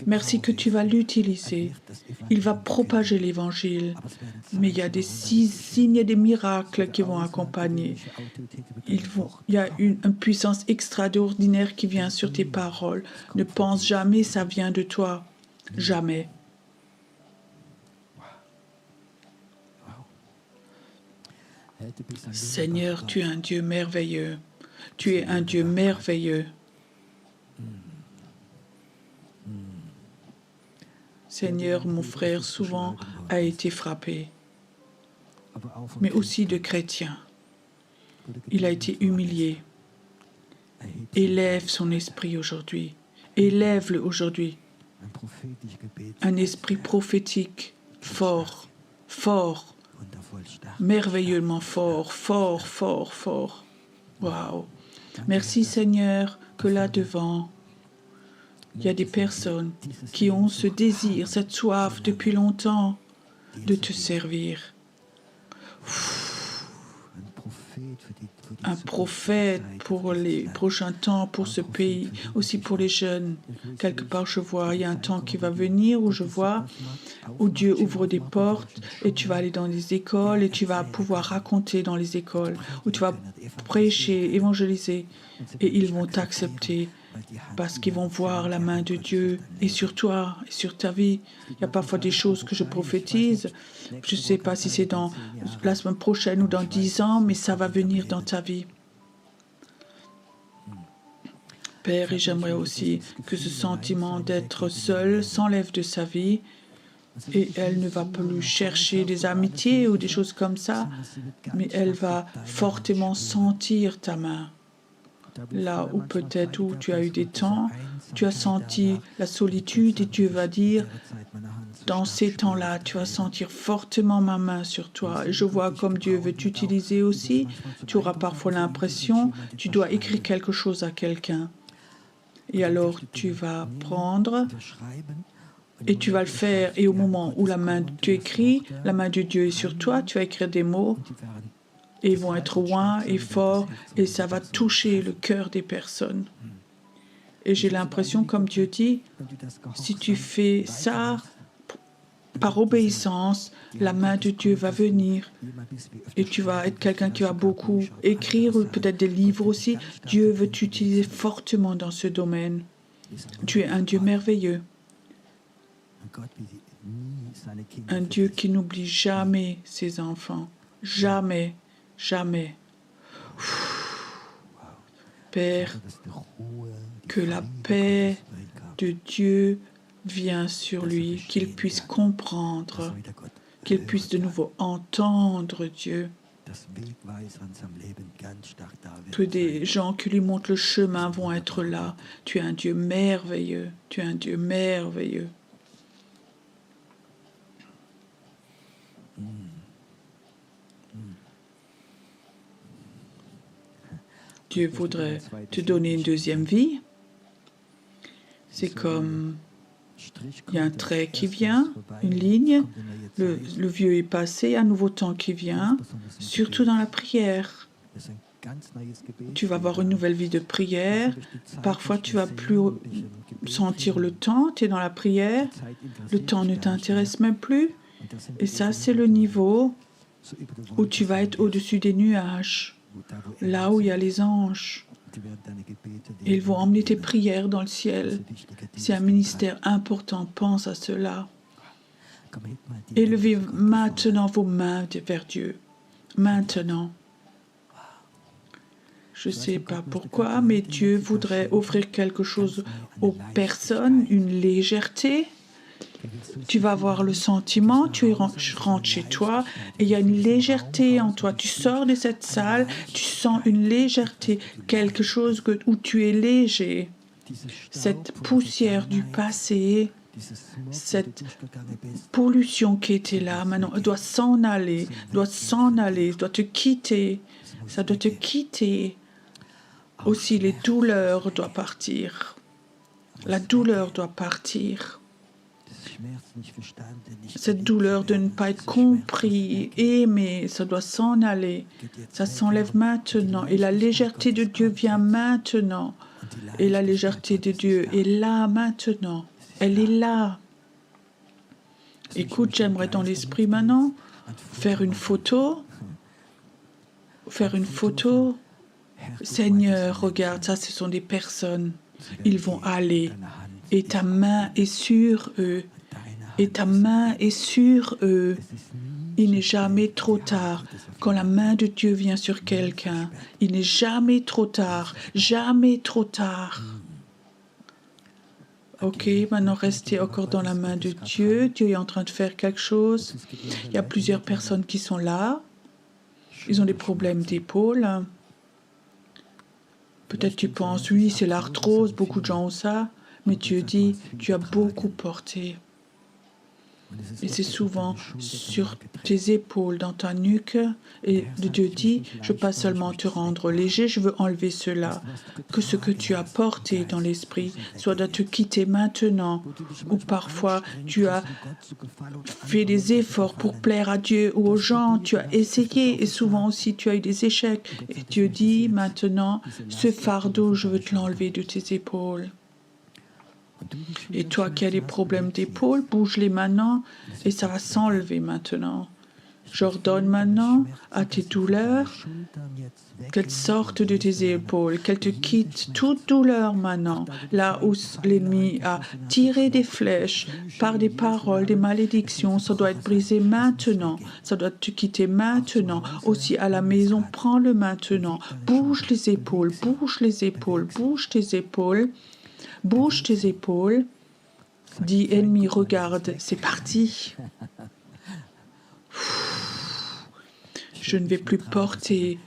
Merci que tu vas l'utiliser. Il va propager l'Évangile. Mais il y a des signes et des miracles qui vont accompagner. Il y a une puissance extraordinaire qui vient sur tes paroles. Ne pense jamais ça vient de toi. Jamais. Seigneur, tu es un Dieu merveilleux. Tu es un Dieu merveilleux. Seigneur, mon frère souvent a été frappé, mais aussi de chrétiens. Il a été humilié. Élève son esprit aujourd'hui. Élève-le aujourd'hui. Un esprit prophétique fort, fort, merveilleusement fort, fort, fort, fort. Waouh! Merci Seigneur que là devant, il y a des personnes qui ont ce désir, cette soif depuis longtemps de te servir. un prophète pour les prochains temps, pour ce pays, aussi pour les jeunes. Quelque part, je vois, il y a un temps qui va venir où je vois, où Dieu ouvre des portes et tu vas aller dans les écoles et tu vas pouvoir raconter dans les écoles, où tu vas prêcher, évangéliser et ils vont t'accepter parce qu'ils vont voir la main de Dieu et sur toi et sur ta vie. Il y a parfois des choses que je prophétise. Je ne sais pas si c'est dans la semaine prochaine ou dans 10 ans, mais ça va venir dans ta vie. Père, et j'aimerais aussi que ce sentiment d'être seul s'enlève de sa vie et elle ne va plus chercher des amitiés ou des choses comme ça, mais elle va fortement sentir ta main. Là où peut-être où tu as eu des temps, tu as senti la solitude et Dieu va dire, dans ces temps-là, tu vas sentir fortement ma main sur toi. Et je vois comme Dieu veut t'utiliser aussi. Tu auras parfois l'impression, tu dois écrire quelque chose à quelqu'un. Et alors tu vas prendre et tu vas le faire. Et au moment où tu écris, la main de Dieu est sur toi, tu vas écrire des mots. Et ils vont être loin et forts, et ça va toucher le cœur des personnes. Et j'ai l'impression, comme Dieu dit, si tu fais ça par obéissance, la main de Dieu va venir. Et tu vas être quelqu'un qui va beaucoup écrire, ou peut-être des livres aussi. Dieu veut t'utiliser fortement dans ce domaine. Tu es un Dieu merveilleux. Un Dieu qui n'oublie jamais ses enfants. Jamais. Jamais. Père, que la paix de Dieu vienne sur lui, qu'il puisse comprendre, qu'il puisse de nouveau entendre Dieu, que des gens qui lui montrent le chemin vont être là. Tu es un Dieu merveilleux, tu es un Dieu merveilleux. Dieu voudrait te donner une deuxième vie. C'est comme, il y a un trait qui vient, une ligne, le vieux est passé, un nouveau temps qui vient, surtout dans la prière. Tu vas avoir une nouvelle vie de prière. Parfois, tu vas plus sentir le temps, tu es dans la prière, le temps ne t'intéresse même plus. Et ça, c'est le niveau où tu vas être au-dessus des nuages. Là où il y a les anges. Et ils vont emmener tes prières dans le ciel. C'est un ministère important, pense à cela. Élevez maintenant vos mains vers Dieu. Maintenant. Je ne sais pas pourquoi, mais Dieu voudrait offrir quelque chose aux personnes, une légèreté. Tu vas avoir le sentiment, tu rentres chez toi et il y a une légèreté en toi. Tu sors de cette salle, tu sens une légèreté, quelque chose où tu es léger. Cette poussière du passé, cette pollution qui était là, maintenant, elle doit s'en aller, doit te quitter. Ça doit te quitter. Aussi, les douleurs doivent partir. La douleur doit partir. Cette douleur de ne pas être compris, aimé, ça doit s'en aller. Ça s'enlève maintenant. Et la légèreté de Dieu vient maintenant. Et la légèreté de Dieu est là maintenant. Elle est là. Écoute, j'aimerais dans l'esprit maintenant faire une photo. Seigneur, regarde, ça, ce sont des personnes. Ils vont aller. Et ta main est sur eux. Et ta main est sur eux. Il n'est jamais trop tard. Quand la main de Dieu vient sur quelqu'un, il n'est jamais trop tard. Jamais trop tard. Ok, maintenant restez encore dans la main de Dieu. Dieu est en train de faire quelque chose. Il y a plusieurs personnes qui sont là. Ils ont des problèmes d'épaule. Peut-être tu penses, oui, c'est l'arthrose, beaucoup de gens ont ça. Mais Dieu dit, tu as beaucoup porté. Et c'est souvent sur tes épaules, dans ta nuque. Et Dieu dit, je ne veux pas seulement te rendre léger, je veux enlever cela. Que ce que tu as porté dans l'esprit soit de te quitter maintenant. Ou parfois, tu as fait des efforts pour plaire à Dieu ou aux gens. Tu as essayé et souvent aussi tu as eu des échecs. Et Dieu dit, maintenant, ce fardeau, je veux te l'enlever de tes épaules. Et toi qui as des problèmes d'épaule, bouge-les maintenant et ça va s'enlever maintenant. J'ordonne maintenant à tes douleurs qu'elles sortent de tes épaules, qu'elles te quittent toute douleur maintenant, là où l'ennemi a tiré des flèches par des paroles, des malédictions, ça doit être brisé maintenant, ça doit te quitter maintenant. Aussi à la maison, prends-le maintenant, bouge les épaules, bouge les épaules, bouge tes épaules. Bouge tes épaules. Dis, ennemi, regarde, c'est parti. Je ne vais plus porter,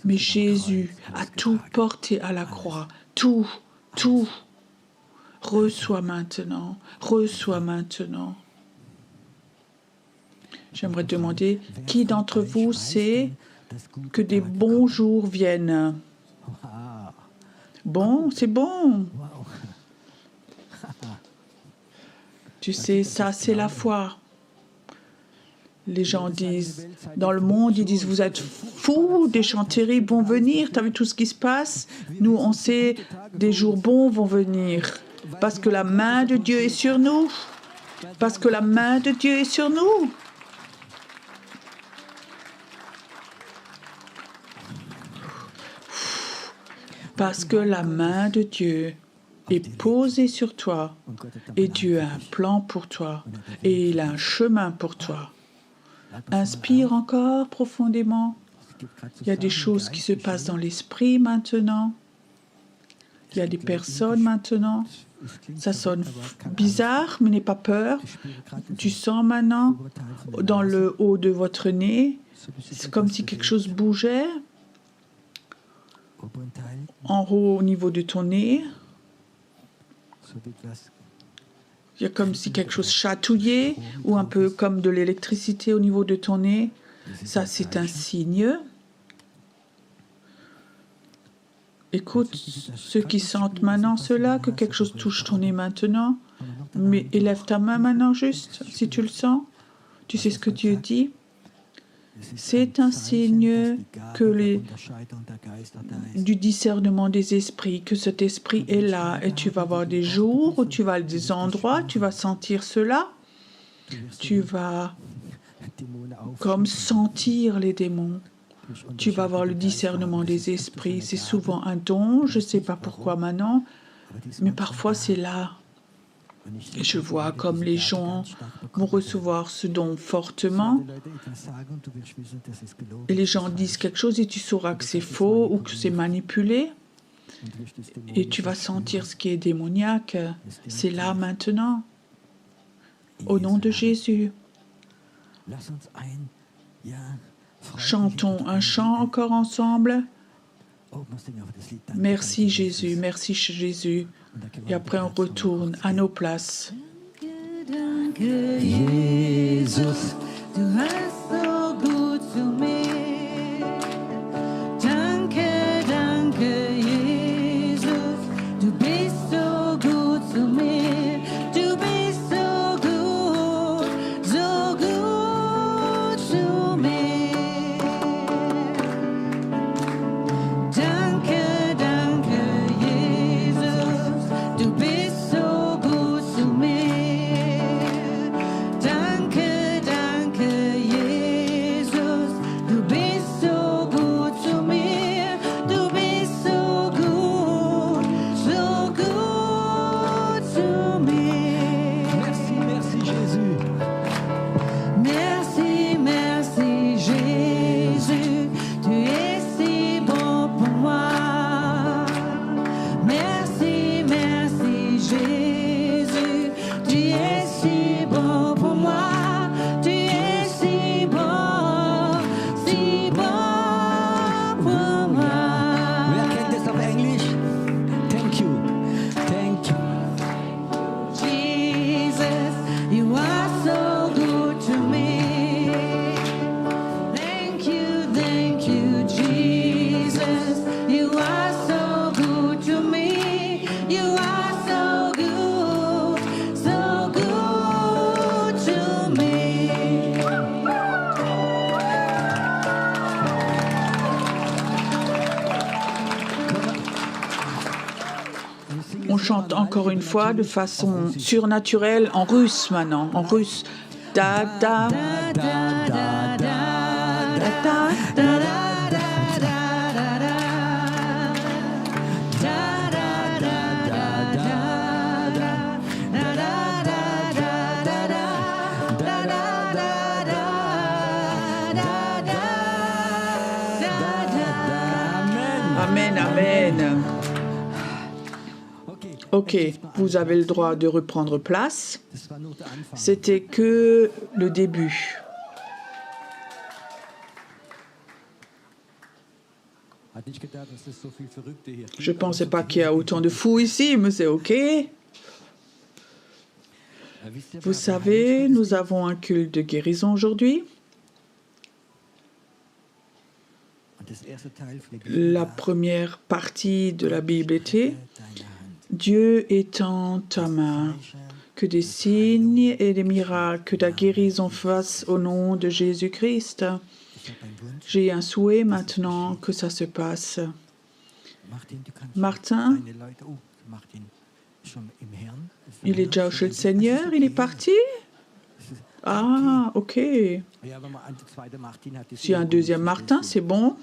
mais Jésus a tout porté à la croix. Tout, tout. Reçois maintenant, reçois maintenant. J'aimerais demander, qui d'entre vous sait que des bons jours viennent? Bon, c'est bon. Tu sais, ça, c'est la foi. Les gens disent, dans le monde, ils disent, vous êtes fous, des gens terribles vont venir, tu as vu tout ce qui se passe? Nous, on sait, des jours bons vont venir, parce que la main de Dieu est sur nous. Parce que la main de Dieu est sur nous. Parce que la main de Dieu est posée sur toi et Dieu a un plan pour toi et il a un chemin pour toi. Inspire encore profondément. Il y a des choses qui se passent dans l'esprit maintenant. Il y a des personnes maintenant. Ça sonne bizarre, mais n'aie pas peur. Tu sens maintenant dans le haut de votre nez, c'est comme si quelque chose bougeait. En haut au niveau de ton nez. Il y a comme si quelque chose chatouillait ou un peu comme de l'électricité au niveau de ton nez. Ça, c'est un signe. Écoute ceux qui sentent maintenant cela, que quelque chose touche ton nez maintenant. Mais élève ta main maintenant juste, si tu le sens. Tu sais ce que Dieu dit. C'est un signe que du discernement des esprits, que cet esprit est là. Et tu vas avoir des jours où tu vas à des endroits, tu vas sentir cela. Tu vas comme sentir les démons. Tu vas avoir le discernement des esprits. C'est souvent un don, je ne sais pas pourquoi maintenant, mais parfois c'est là. Et je vois comme les gens vont recevoir ce don fortement. Et les gens disent quelque chose et tu sauras que c'est faux ou que c'est manipulé. Et tu vas sentir ce qui est démoniaque. C'est là maintenant. Au nom de Jésus. Chantons un chant encore ensemble. Merci Jésus, merci Jésus. Et après on retourne à nos places. Danke, Jesus, du hast so gut zu mir. Danke, danke, Jesus, du bist so gut zu mir. Du bist so gut zu mir. Danke, danke, Jesus, du bist so gut zu mir. Danke, danke, Jesus. On chante encore une fois de façon surnaturelle en russe maintenant, en russe. Da da da da da da da Amen, amen. Ok, vous avez le droit de reprendre place. C'était que le début. Je ne pensais pas qu'il y a autant de fous ici, mais c'est ok. Vous savez, nous avons un culte de guérison aujourd'hui. La première partie de la Bible était « Dieu étend ta main, que des signes et des miracles, que ta guérison fasse au nom de Jésus-Christ. » J'ai un souhait maintenant que ça se passe. Martin, il est déjà chez le Seigneur, il est parti? Ah, ok. S'il y a un deuxième Martin, c'est bon.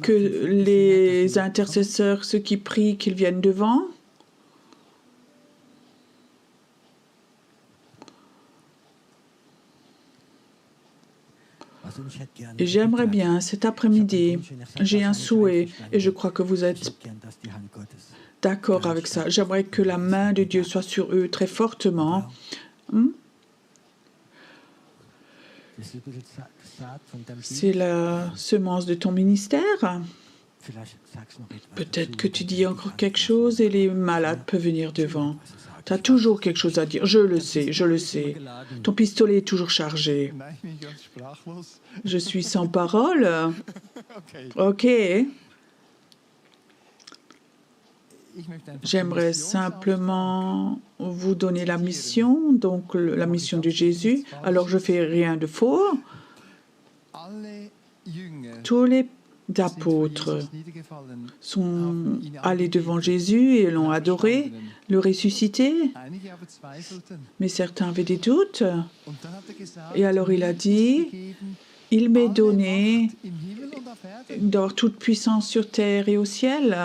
Que les intercesseurs, ceux qui prient, qu'ils viennent devant. Et j'aimerais bien, cet après-midi, j'ai un souhait, et je crois que vous êtes d'accord avec ça. J'aimerais que la main de Dieu soit sur eux très fortement. C'est la semence de ton ministère. Peut-être que tu dis encore quelque chose et les malades peuvent venir devant. Tu as toujours quelque chose à dire. Je le sais, je le sais. Ton pistolet est toujours chargé. Je suis sans parole. Ok. J'aimerais simplement vous donner la mission, donc la mission de Jésus. Alors je fais rien de faux. Tous les apôtres sont allés devant Jésus et l'ont adoré, le ressuscité. Mais certains avaient des doutes. Et alors il a dit, il m'est donné d'avoir toute puissance sur terre et au ciel.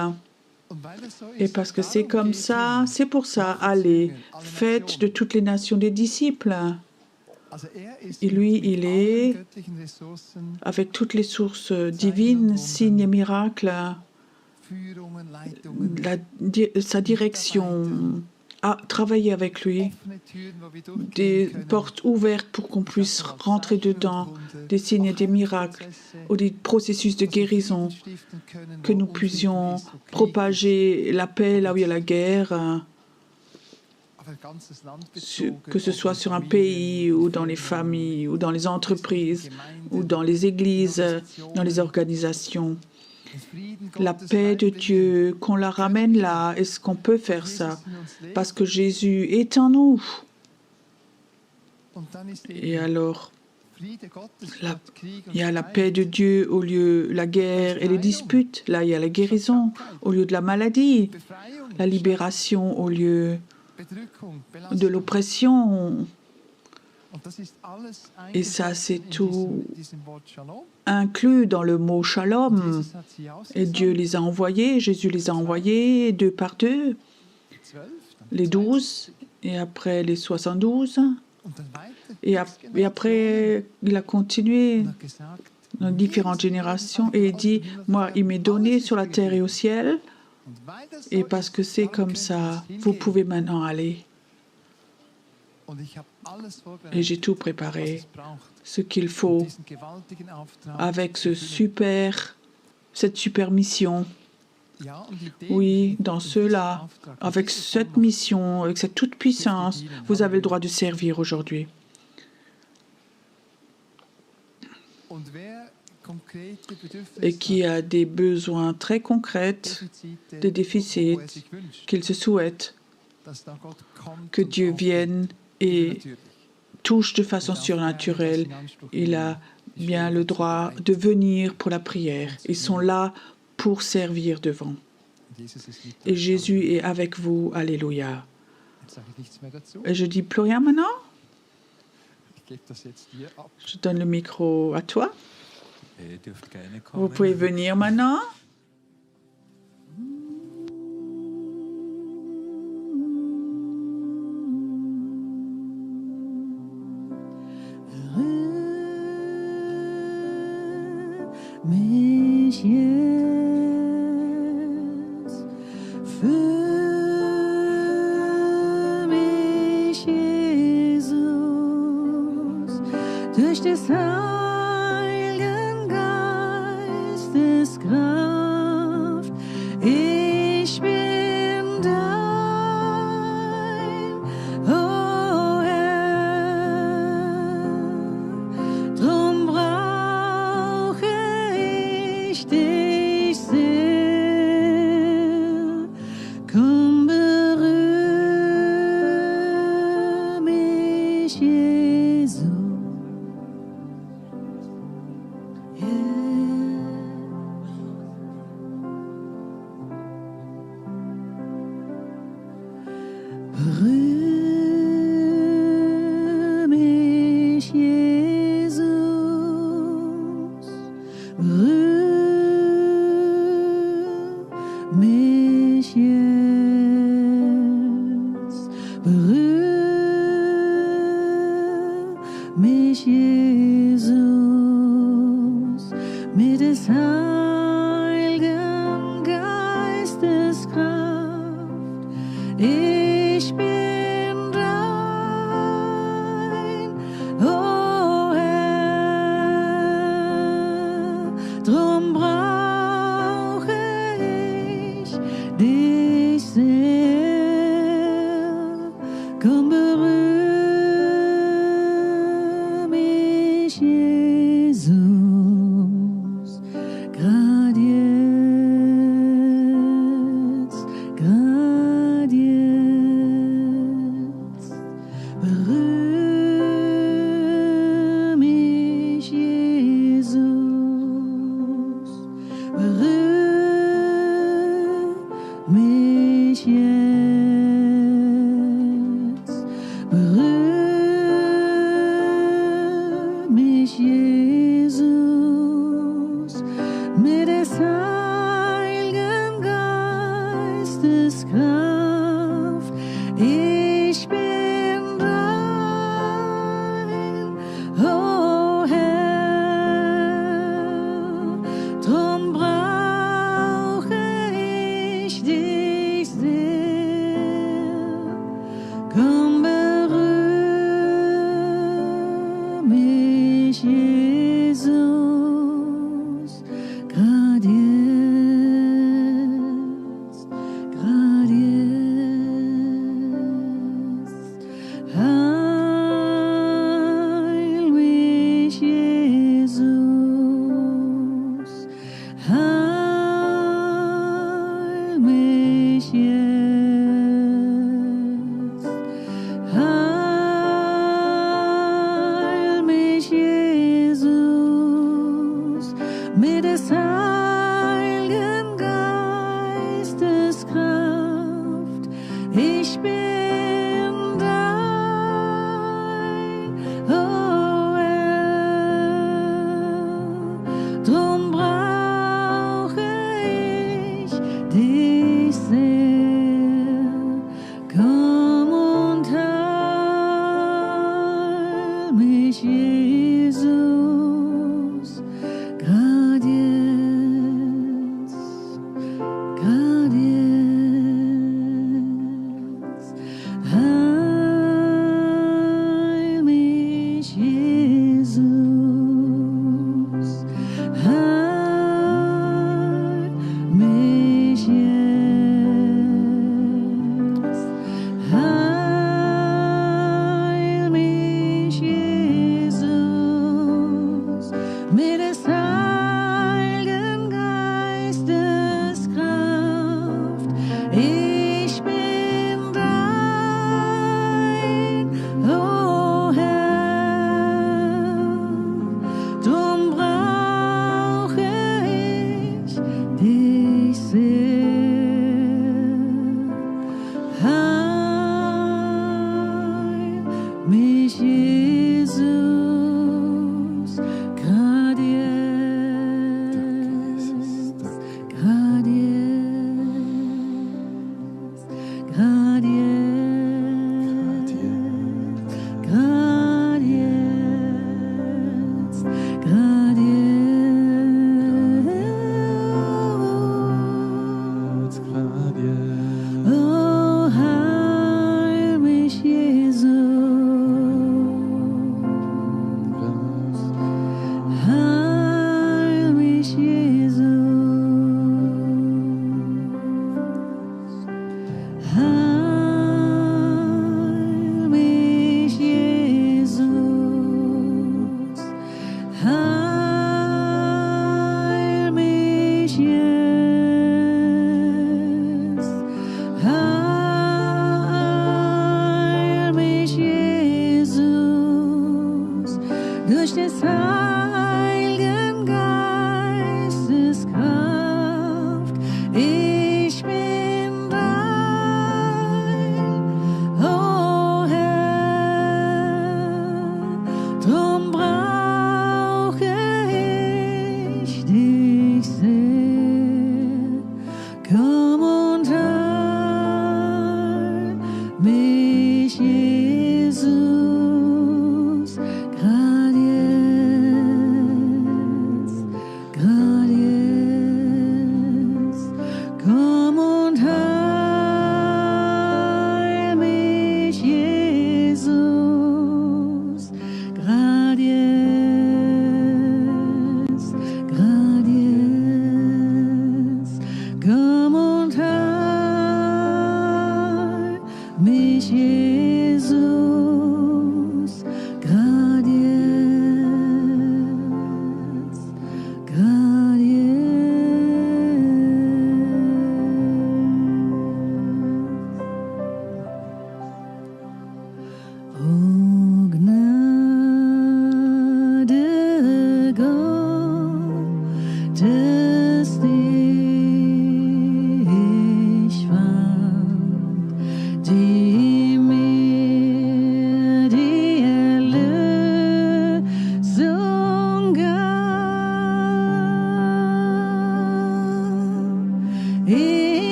Et parce que c'est comme ça, c'est pour ça, allez, faites de toutes les nations des disciples. Et lui, il est avec toutes les sources divines, signes et miracles, sa direction, à travailler avec lui, des portes ouvertes pour qu'on puisse rentrer dedans, des signes et des miracles, ou des processus de guérison, que nous puissions propager la paix là où il y a la guerre, que ce soit sur un pays ou dans les familles ou dans les entreprises ou dans les églises, dans les organisations. La paix de Dieu, qu'on la ramène là, est-ce qu'on peut faire ça? Parce que Jésus est en nous. Et alors, il y a la paix de Dieu au lieu de la guerre et les disputes. Là, il y a la guérison au lieu de la maladie, la libération au lieu de l'oppression. Et ça, c'est tout inclus dans le mot shalom. Et Dieu les a envoyés, Jésus les a envoyés 2 par 2, les 12, et après les 72. Et après, il a continué dans différentes générations et il dit, moi, il m'est donné sur la terre et au ciel. Et parce que c'est comme ça, vous pouvez maintenant aller. Et j'ai tout préparé, ce qu'il faut, avec cette super mission. Oui, dans cela, avec cette mission, avec cette toute puissance, vous avez le droit de servir aujourd'hui. Et qui a des besoins très concrets, des déficits qu'il se souhaite, que Dieu vienne et touche de façon surnaturelle. Il a bien le droit de venir pour la prière. Ils sont là pour servir devant. Et Jésus est avec vous. Alléluia. Jetzt sage ich nichts mehr dazu. Et je dis plus rien maintenant. Ich gebe das jetzt dir ab. Je donne le micro à toi. Ihr dürft gerne Vous kommen. pouvez venir maintenant. Mich jetzt für mich, Jesus, durch des Heiligen Geistes Kraft. Ich bin dein, oh Herr, drum brauche ich dich sehr. Komm, berühr mich, Jesus. Berühr mich, Jesus. Berühr mich jetzt. Berühr mich, Jesus, mit des Heiligen Geistes Kraft. Ich bin dein, oh Herr, drum brauche ich dich sehr. Komm, berühr mich, Jesus, grad jetzt, grad jetzt. Berühr mich, Jesus, berühr mich jetzt. Berühr mich, Jesus, mit des Heiligen Geistes Kraft. Ich bin dein, oh Herr, drum brauche ich dich sehr. Komm, berühr mich, Jesus, grad jetzt, grad jetzt. Heil mich, Jesus, heil mich jetzt. Heil mich, Jesus, mit des Heiligen Geistes Kraft. Ich bin dein, oh Herr, drum brauche ich dich sehr. Komm und heil mich, Jesus, grad jetzt, grad jetzt. Heil mich, Jesus, heil mich jetzt. Heil mich, Jesus, mit des Heiligen Geistes Kraft. Ich bin dein, oh Herr, drum brauche ich dich sehr.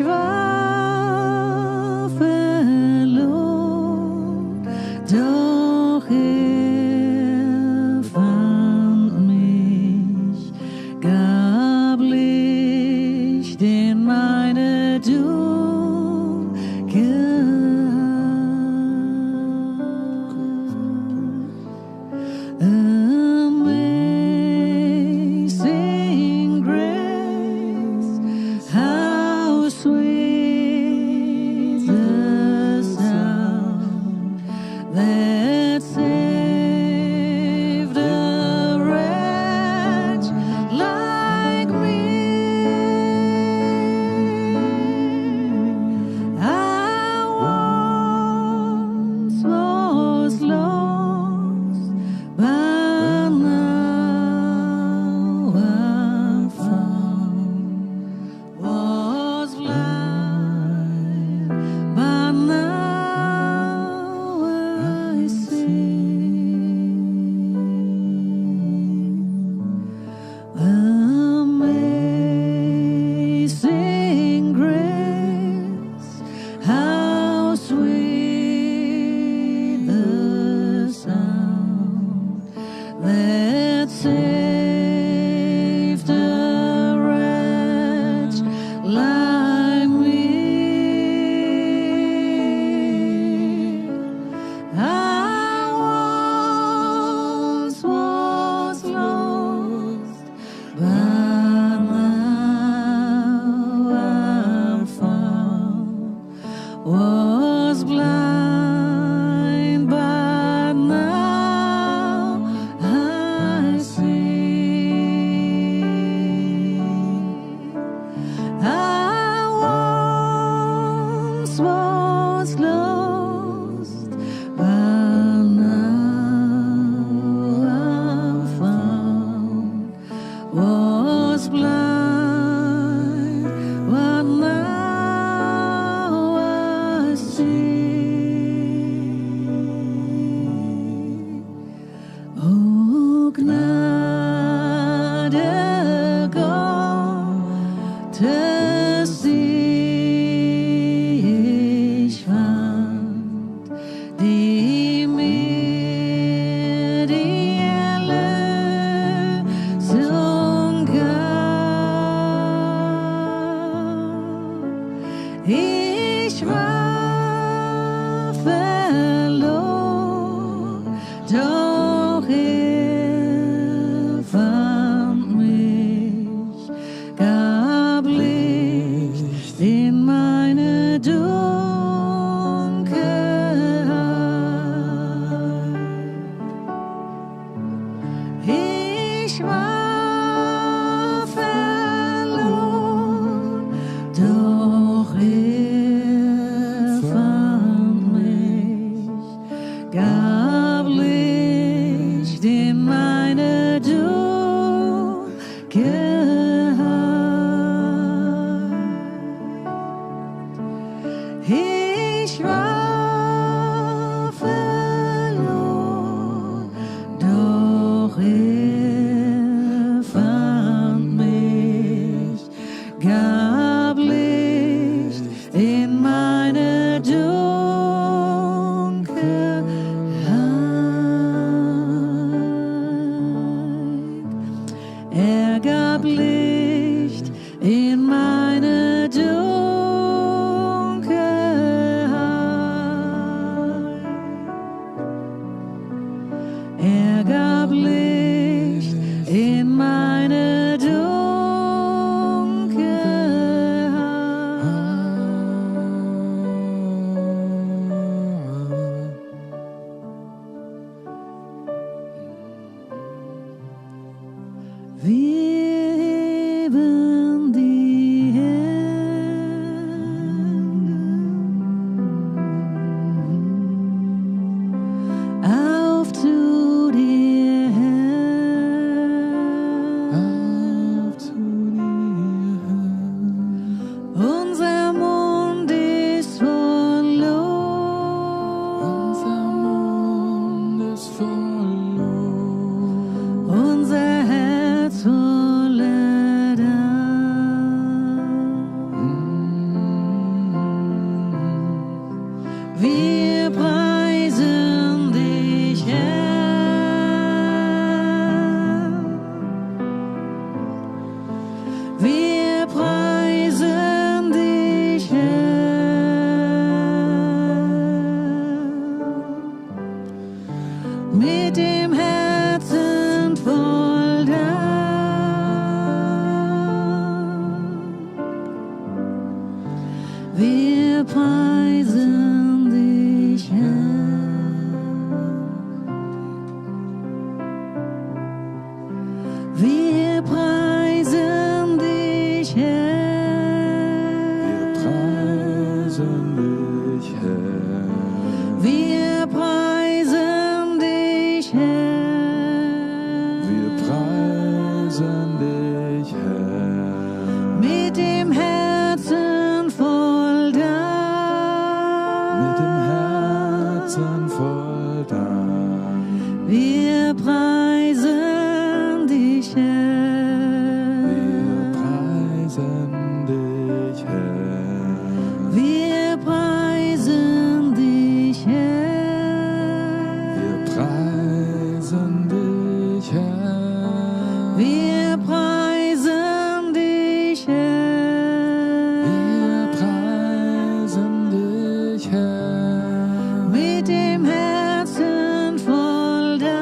Ich war verloren, doch er fand mich, gab Licht in meine Dunkelheit. Amazing grace, how sweet the sound that saved a wretch like me. I once was lost, but now I'm found. Was blind, but now I see. Amazing grace, how sweet the sound that saved a wretch like me. I once was lost, but now I'm found. Was blind, but now I see. I once was lost, but now I'm found. Was blind, but now I see. Oh, Gnade Gottes, die ich fand, die mir die Erlösung gab. Ich war verloren, doch er fand mich, gab Licht in meine Dunkelheit. Ich war verloren, doch er fand mich, gab Licht in meine Dunkelheit. Ich war verloren, doch er fand mich, gab Licht in meine Dunkelheit. Er gab Licht in meine Dunkelheit. Wir preisen dich, Herr. Wir preisen dich, Herr. Wir preisen dich, Herr. Wir preisen dich, Herr. Mit dem Herzen voll Dank. Mit dem Herzen voll Dank. Wir preisen dich, Herr. Wir preisen dich, Herr. Wir preisen dich, Herr. Wir preisen dich, Herr. Wir preisen dich, Herr. Wir preisen dich, Herr. Mit dem Herzen voll Mit dem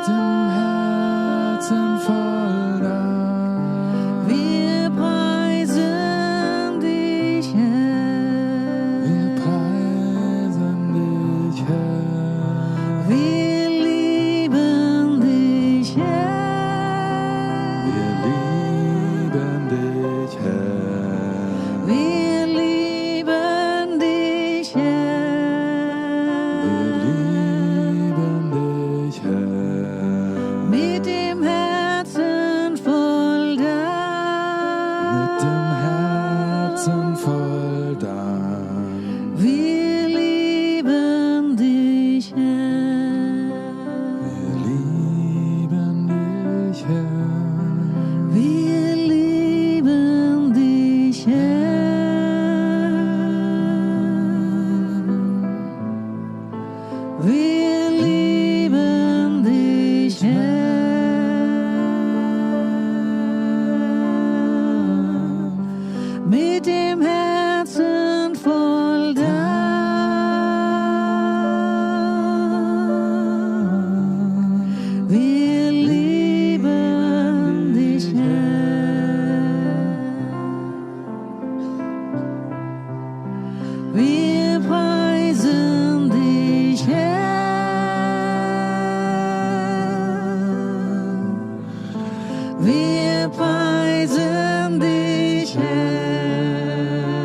Dank. Herzen voll Dank. Wir preisen dich, Herr. Wir preisen dich, Herr. Wir lieben dich, Herr. Wir lieben dich, Herr. Wir lieben dich, Herr. Wir lieben dich, Herr. Mit dem Herzen voll Dank. Mit dem Herzen voll Dank. Wir lieben dich, Herr. Wir lieben dich, Herr. Wir lieben dich, Herr. Wir lieben dich, Herr. Mit dem Herzen voll Dank. Wir lieben dich, Herr. Wir preisen dich, Herr. Wir preisen dich, Herr.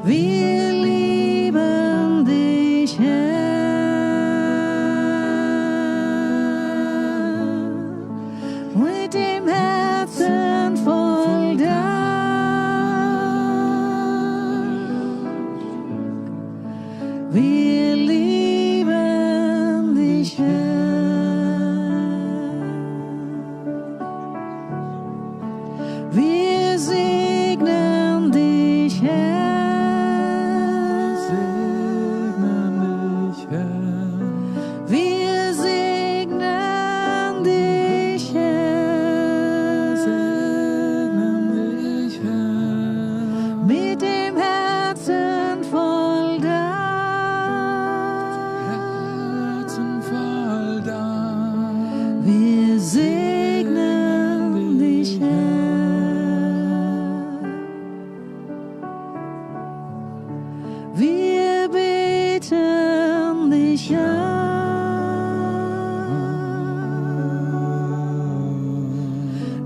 Wir lieben dich, Herr, mit dem Herzen voll Dank. Wir lieben dich, Herr. Wir segnen dich, Herr. Segnen dich, Herr. Wir segnen dich, Herr. Segnen dich, Herr. Mit dem Herzen voll Herzen voll Dank. Wir segnen dich, Herr. Wir beten dich an.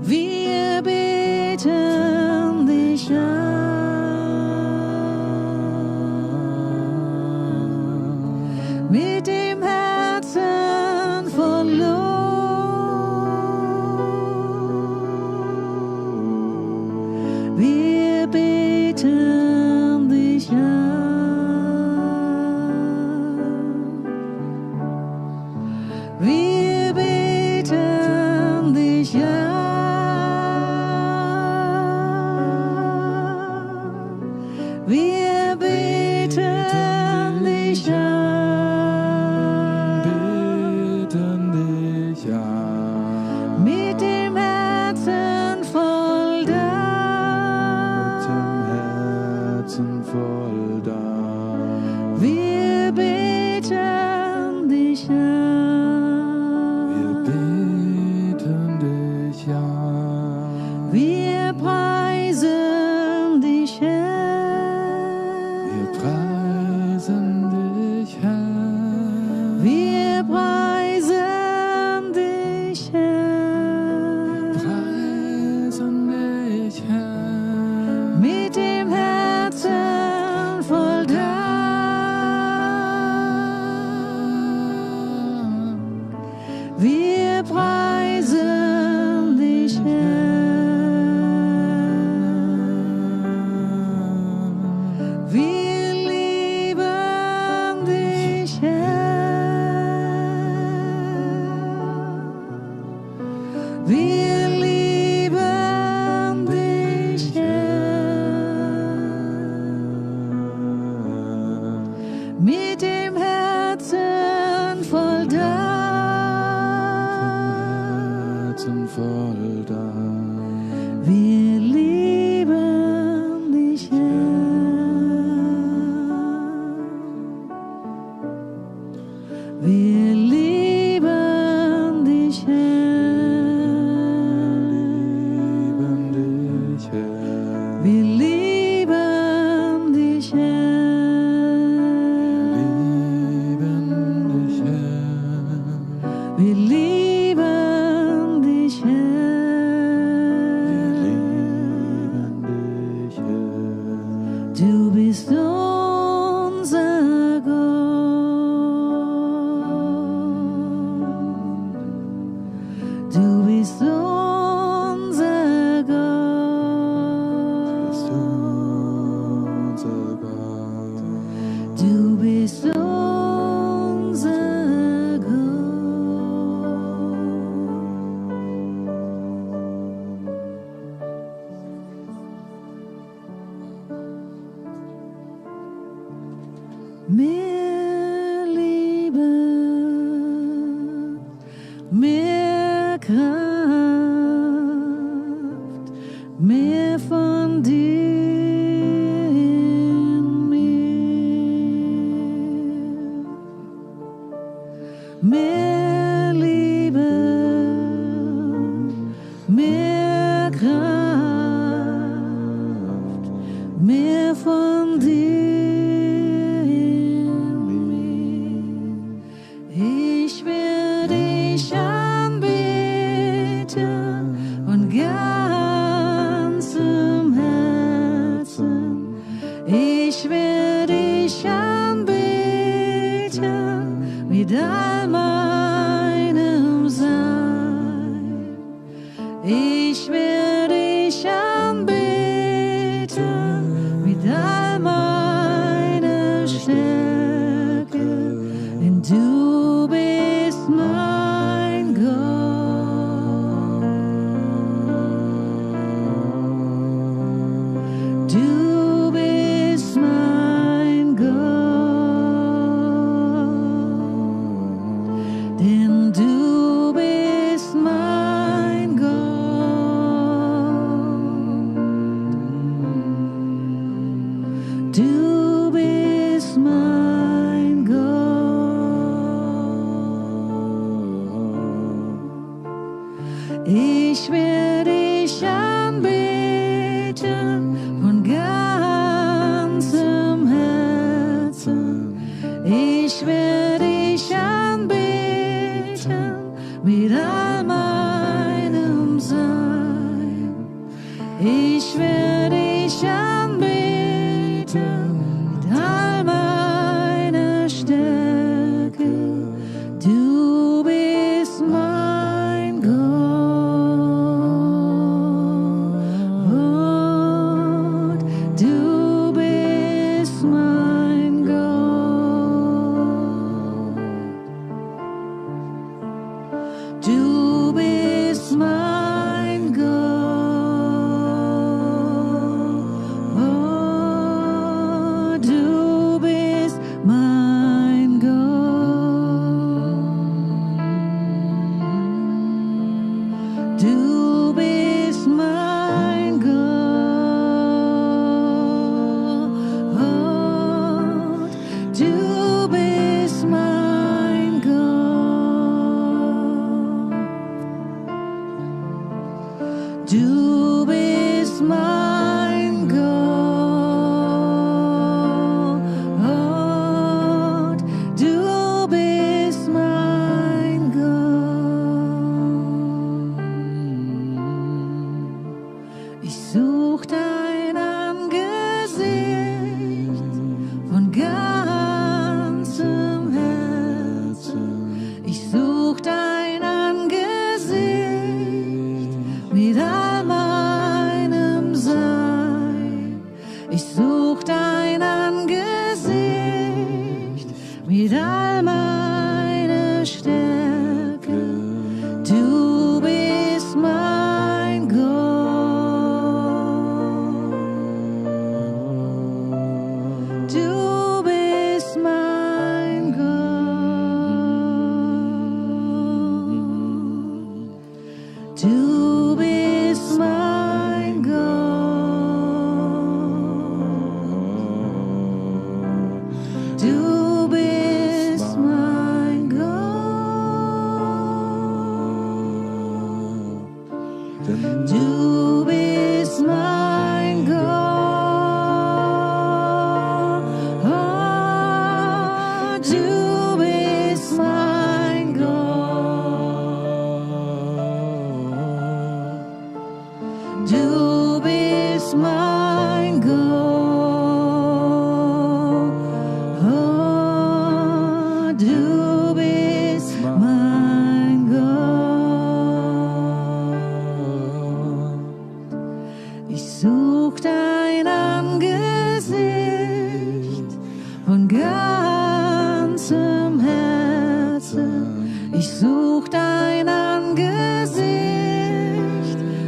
Wir beten dich an. Mit dem Herzen voll Lob. Wir beten dich an. Wir beten dich an. Wir beten dich an. Beten dich an. Mit dem Herzen voll Mit dem Dank. Herzen voll Dank. Wir beten dich Wir an. beten dich an. Wir preisen dich, Wir Herr. preisen dich, Herr. Wir preisen dich, Herr. Preisen dich, Herr. Mit dem Herzen voll Dank. Wir preisen dich, Herr. Wir lieben dich, Herr. Wir lieben dich, Herr. Mit dem Herzen voll Dank. Herzen voll Dank. Wir lieben dich, Herr. Wir lieben dich, Lieben dich, Herr. Wir lieben dich, Lieben dich, Herr. Wir lieben dich, Lieben dich, Herr. Du bist unser Gott. Du bist unser Gott. Bist unser Gott. Du bist unser Gott. Mehr Liebe, mehr Kraft, mehr von dir in mir. Mehr Liebe, mehr Kraft, mehr von dir in mir. Ich will dich anbeten und ganzem Herzen. Ich Ich werde dich anbeten mit all meinem Sein. Ich werde dich anbeten mit all meiner Stärke, denn du bist mein Gott. Du bist mein Gott, denn du bist mein Gott. Du bist mein Gott. Ich werde dich anbeten von ganzem Herzen. Ich werde dich anbeten mit all meinem Sein. Ich werde dich anbeten mit all meiner Stärke. Du bist mein Gott. Du bist mein Gott. Du bist mein Gott. Du bist mein Gott. Du bist mein Gott. Du bist mein Gott. Du bist mein Gott. Du bist mein Gott. Ich such dein Angesicht von ganzem Herzen. Ich such dein Angesicht mit all meinem Sein. Ich such dein Angesicht mit all meiner Stärke. Du bist mein Gott. Du bist mein Gott. Du bist mein Gott. Du bist mein Gott. Du bist mein Gott. Du bist mein Gott. Du bist mein Gott. Du bist mein Gott. Ich such dein Angesicht von ganzem Herzen. Ich such dein Angesicht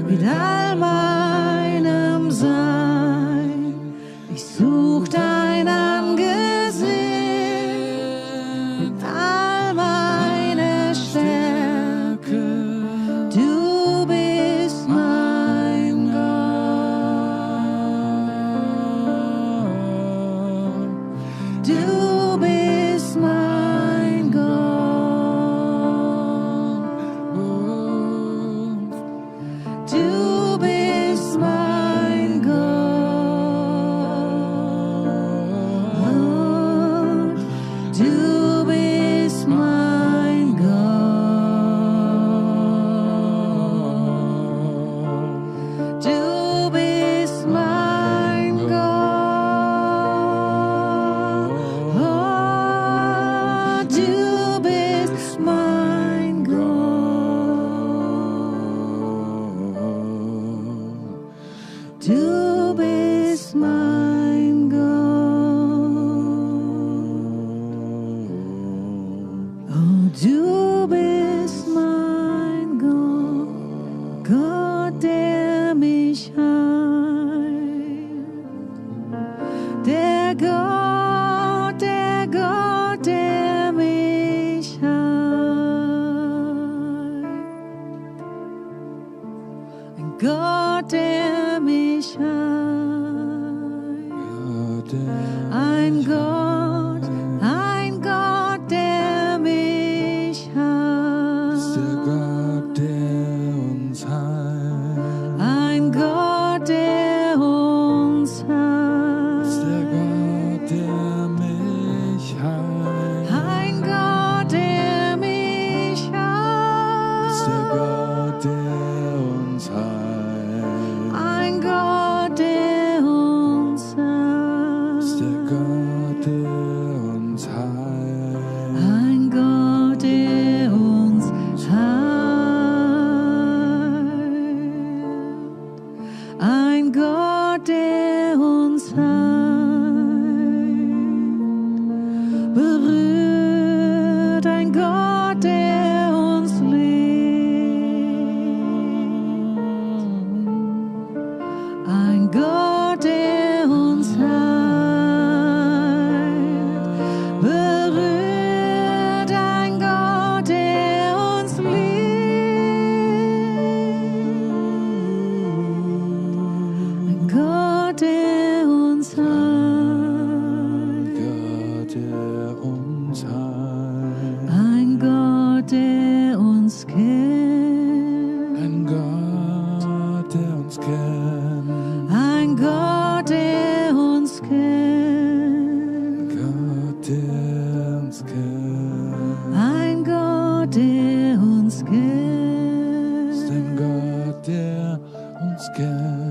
mit all meinem Sein. Ich such dein Angesicht mit all meiner Stärke. Du bist mein Gott. Du bist mein Gott. Du bist mein Gott. Du bist mein Gott. Du bist mein Gott. Gott, der mich heilt. Ein Gott, der mich heilt. Ein Gott, der mich heilt. Der Gott, der uns heilt. Ein Gott, der uns heilt. Der Gott, der mich heilt. Ein Gott, der mich heilt. Der Gott, der uns heilt. Ein Gott, der uns heilt. Der Gott, der uns heilt. Ein Gott, der uns heilt. Ein Gott, der uns heilt. Berührt ein Gott, der uns liebt. Ein Gott, der uns heilt. Berührt ein Gott, der uns liebt. Ein Gott, der uns heilt. Gott, der uns heilt. Ein Gott, der uns kennt. Ein Gott, der uns kennt. Ein Gott, der uns kennt. Gott, der uns kennt. Ein Gott, der uns kennt. Ist ein Gott, der uns kennt.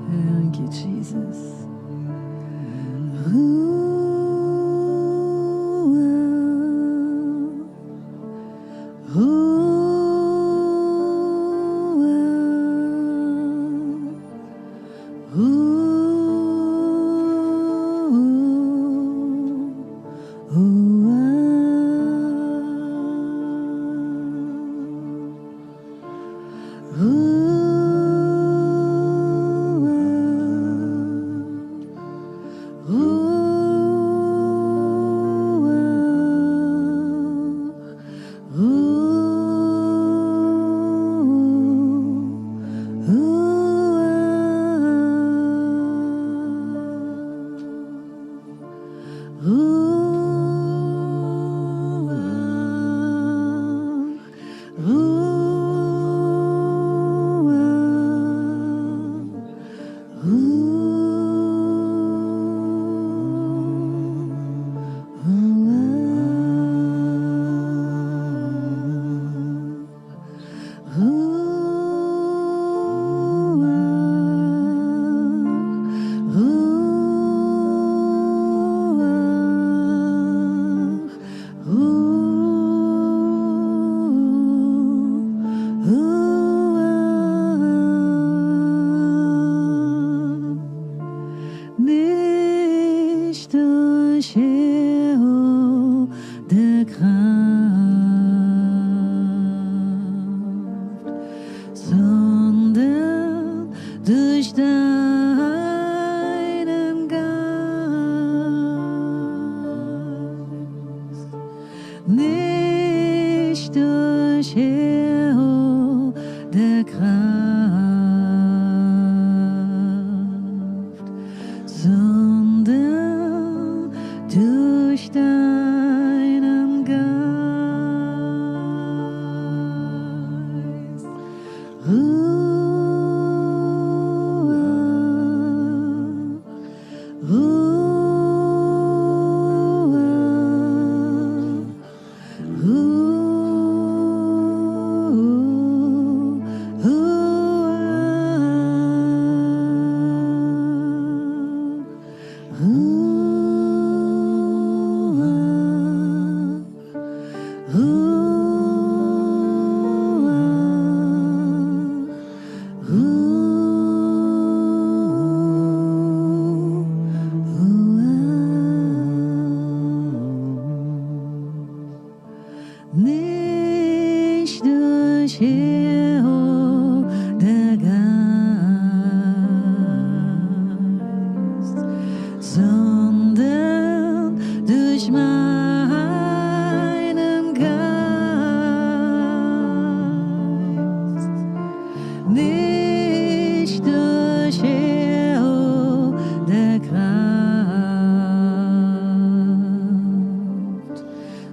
Thank you, Jesus. Nicht durch Heer der Kraft, sondern durch deinen Geist. Nicht durch Heer der Kraft, sondern durch deinen Geist. nicht durch Heer oder Geist, sondern durch meinen Geist, nicht durch Heer oder Kraft,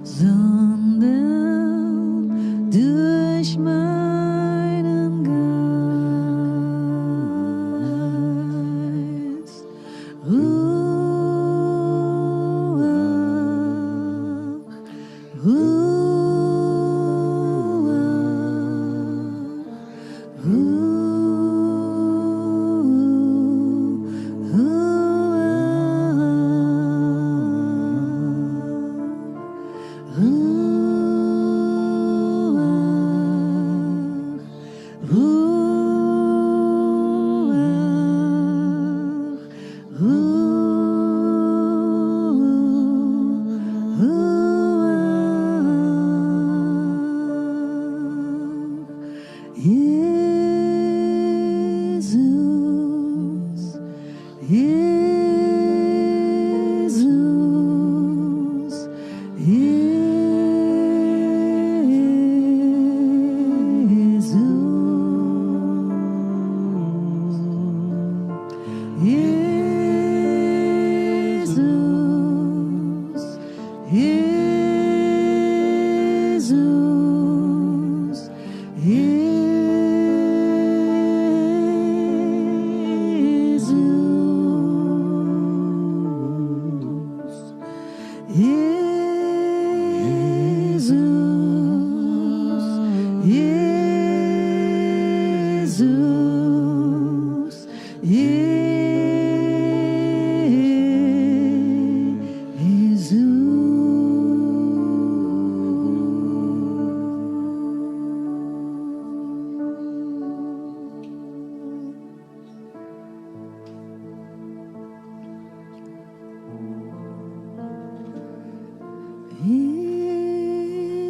sondern durch meinen Geist.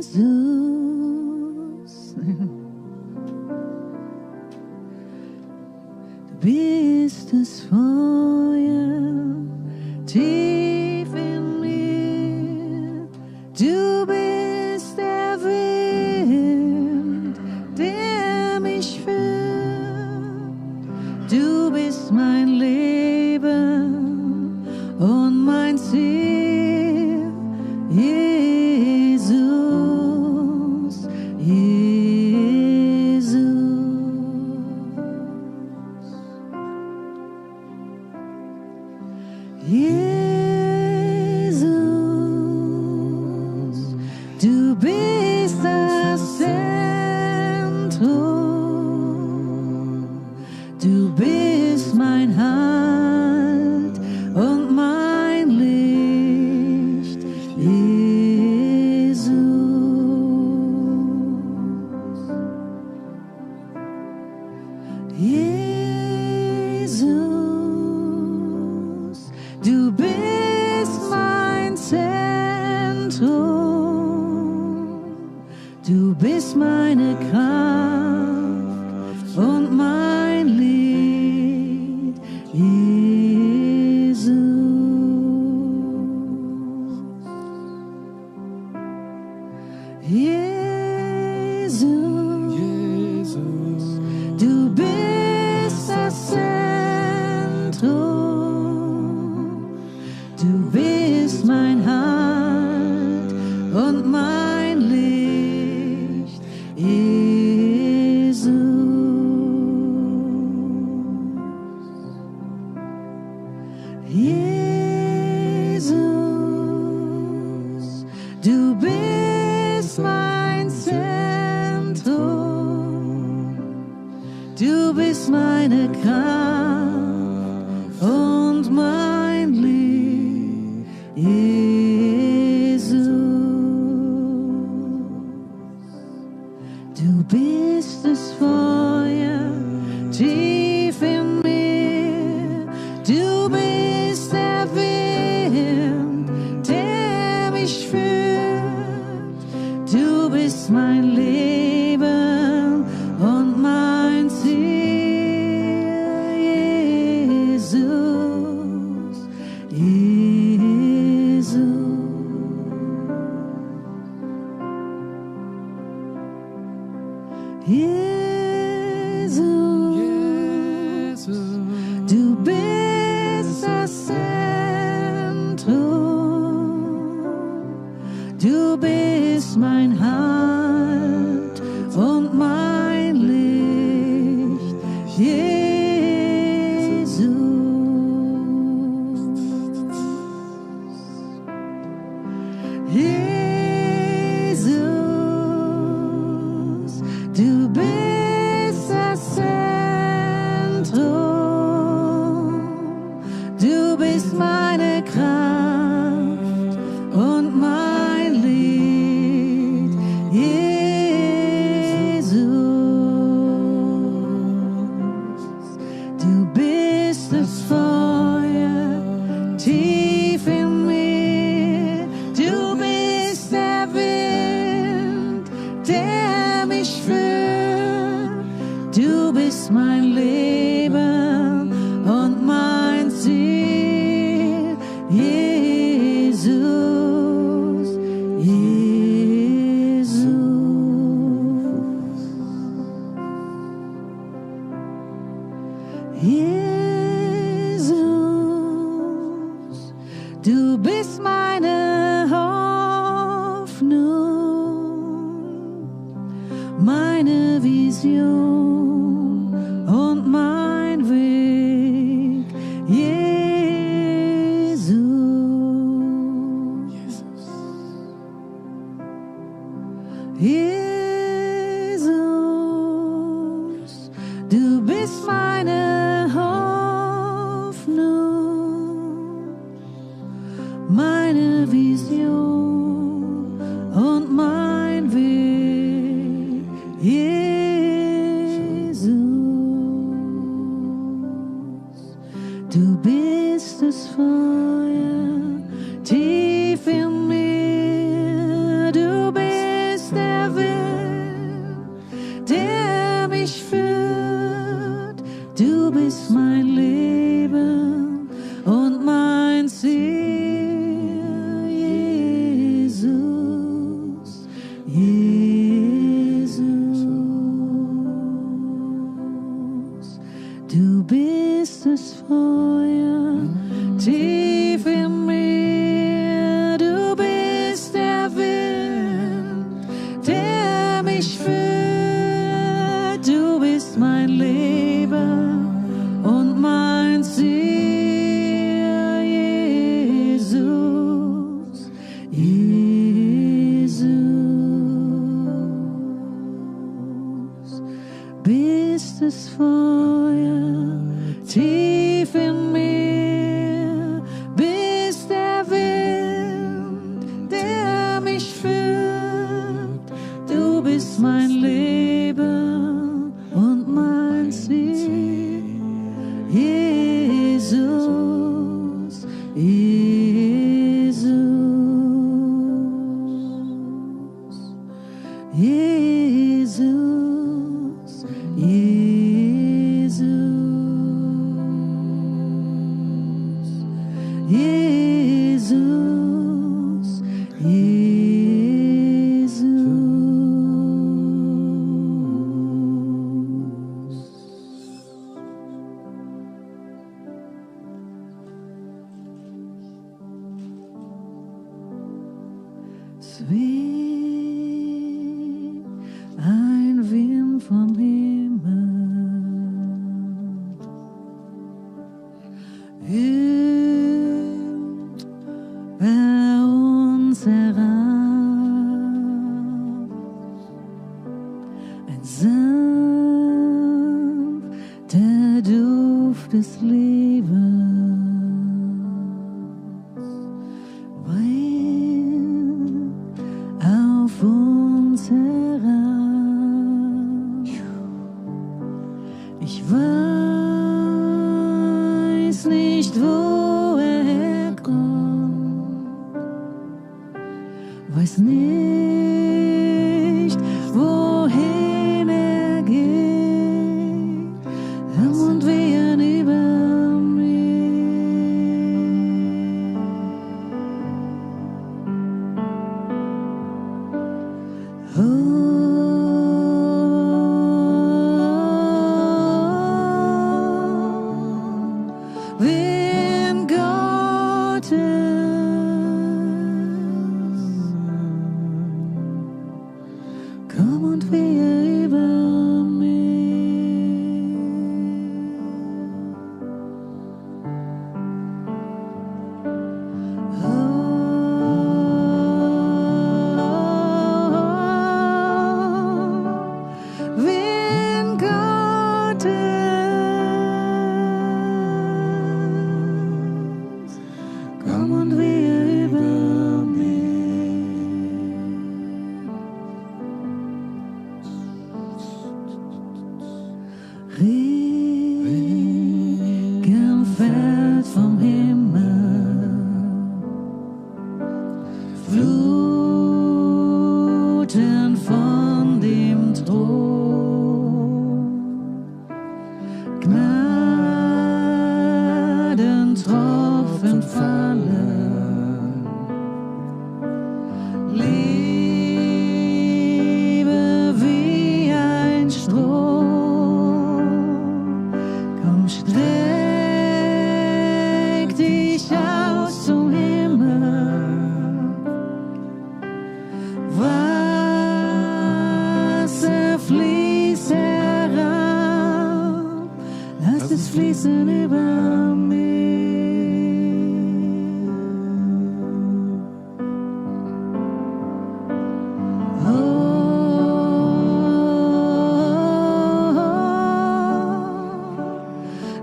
Jesus, Jesus, du bist das Feuer tief in mir, du bist der Wind, der mich führt, du bist mein Leben und mein Ziel, Jesus, Jesus. Jesus, du bist das Zentrum, du bist mein Halt und mein Licht, Jesus. Jesus, du bist mein Zentrum, du bist meine Kraft und mein Lied, Jesus. Jesus, du bist das Zentrum, du bist mein Halt und mein Licht, Jesus. Jesus, du bist mein Zentrum, du bist meine Kraft und mein Lied, Jesus. Du bist das Feuer tief in mir, du bist der Wind, der mich führt, du Du bist mein Leben und mein Ziel, Jesus, Jesus. Jesus, du bist das Zentrum, du bist mein Halt und mein Licht, Jesus. Jesus, du bist das Zentrum, du bist meine Kraft und mein Lied, Jesus. Du bist das Feuer tief in mir, du bist der Wind, der mich führt, du bist mein Leben und mein Ziel, Jesus, Jesus. Jesus, du bist meine Hoffnung, meine Vision und mein Weg, Jesus. Jesus, du bist meine Hoffnung, meine Vision und mein Weg, Jesus. Du bist das Feuer tief in mir, du bist der Wind, der mich führt, du bist mein Leben und mein Ziel, Jesus, Jesus. Du bist das Feuer tief in mir, du bist der Wind, der mich führt, du bist mein Leben und mein Ziel, Jesus, Jesus. Bist das Feuer tief in mir, bist der Wind, der mich führt, du bist mein Leben und mein Ziel, Jesus, Jesus, Jesus, Jesus, Jesus, Es weht ein Wind vom Himmel, über uns herab, ein sanfter Duft des Lebens. Auf uns herab. Ich weiß nicht, wo er herkommt, weiß nicht, komm und wehe über Wind Gottes, komm und wehe über Regen fällt vom Himmel, Fluten von dem Thron, Gnadentropfen fallen, Liebe wie ein Strom, komm, streck dich aus zum Himmel, Wasser fließt herab, lass es fließen über mich.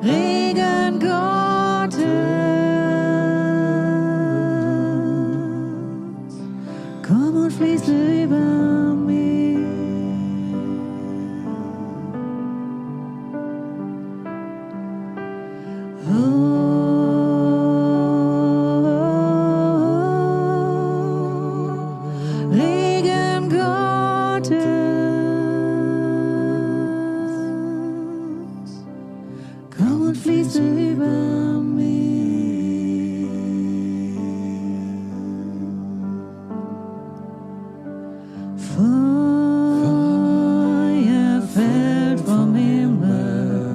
Regen Gottes, komm und fließe über mich. Regen Gottes, komm und fließe über mich. Feuer fällt vom Himmel,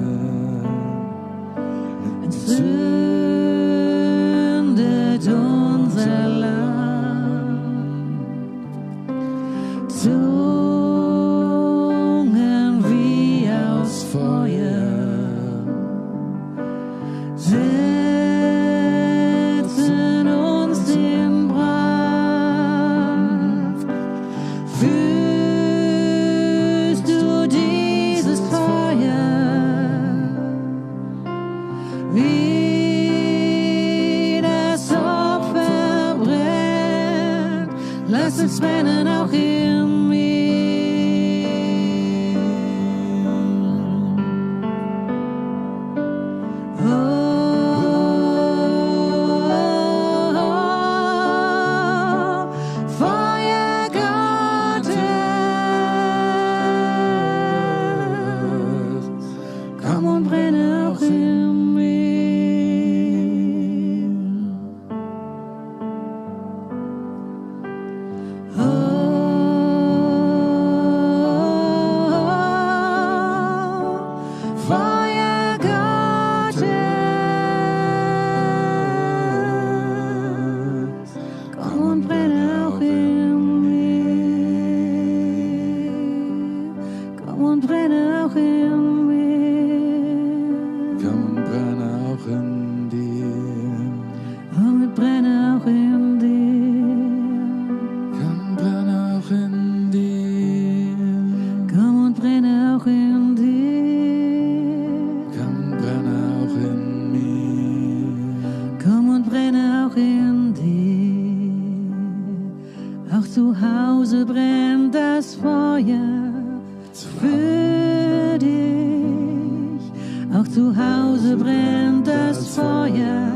entzündet unser Land. Zungen wie aus Feuer setzen uns in Brand. Fühlst du dieses Feuer, wie das Opfer brennt? Lass es brennen auch in mir. Feuer Gottes, komm und brenne auch in mir. Feuer Gottes, komm und brenne auch in mir. Komm und brenne auch in mir. Komm und brenne auch in dir. Komm und brenne auch in dir. Komm, brenne auch in dir. Komm und brenne auch in dir. Komm, brenne auch in mir. Komm und brenne auch in dir. Auch zu Hause brennt das Feuer für dich. Auch zu Hause brennt das Feuer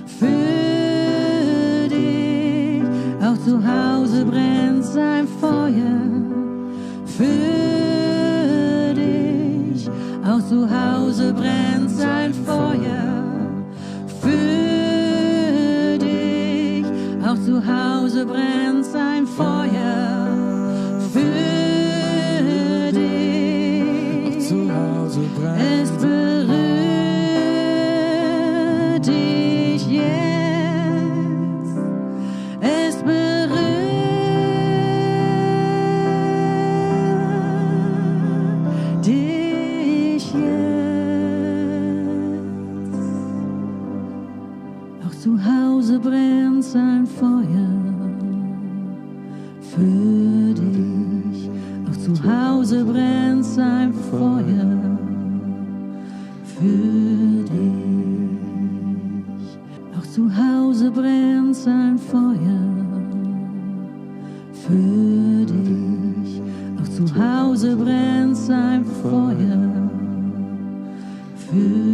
für dich. Auch zu Hause brennt sein Feuer für dich. Auch zu Hause brennt sein Feuer für dich. Auch zu Hause brennt sein Feuer für dich. Auch zu Hause brennt. Es berührt dich jetzt. Es berührt zu Hause brennt sein Feuer für dich. Auch zu Hause brennt sein Feuer für dich. Auch zu Hause brennt sein Feuer für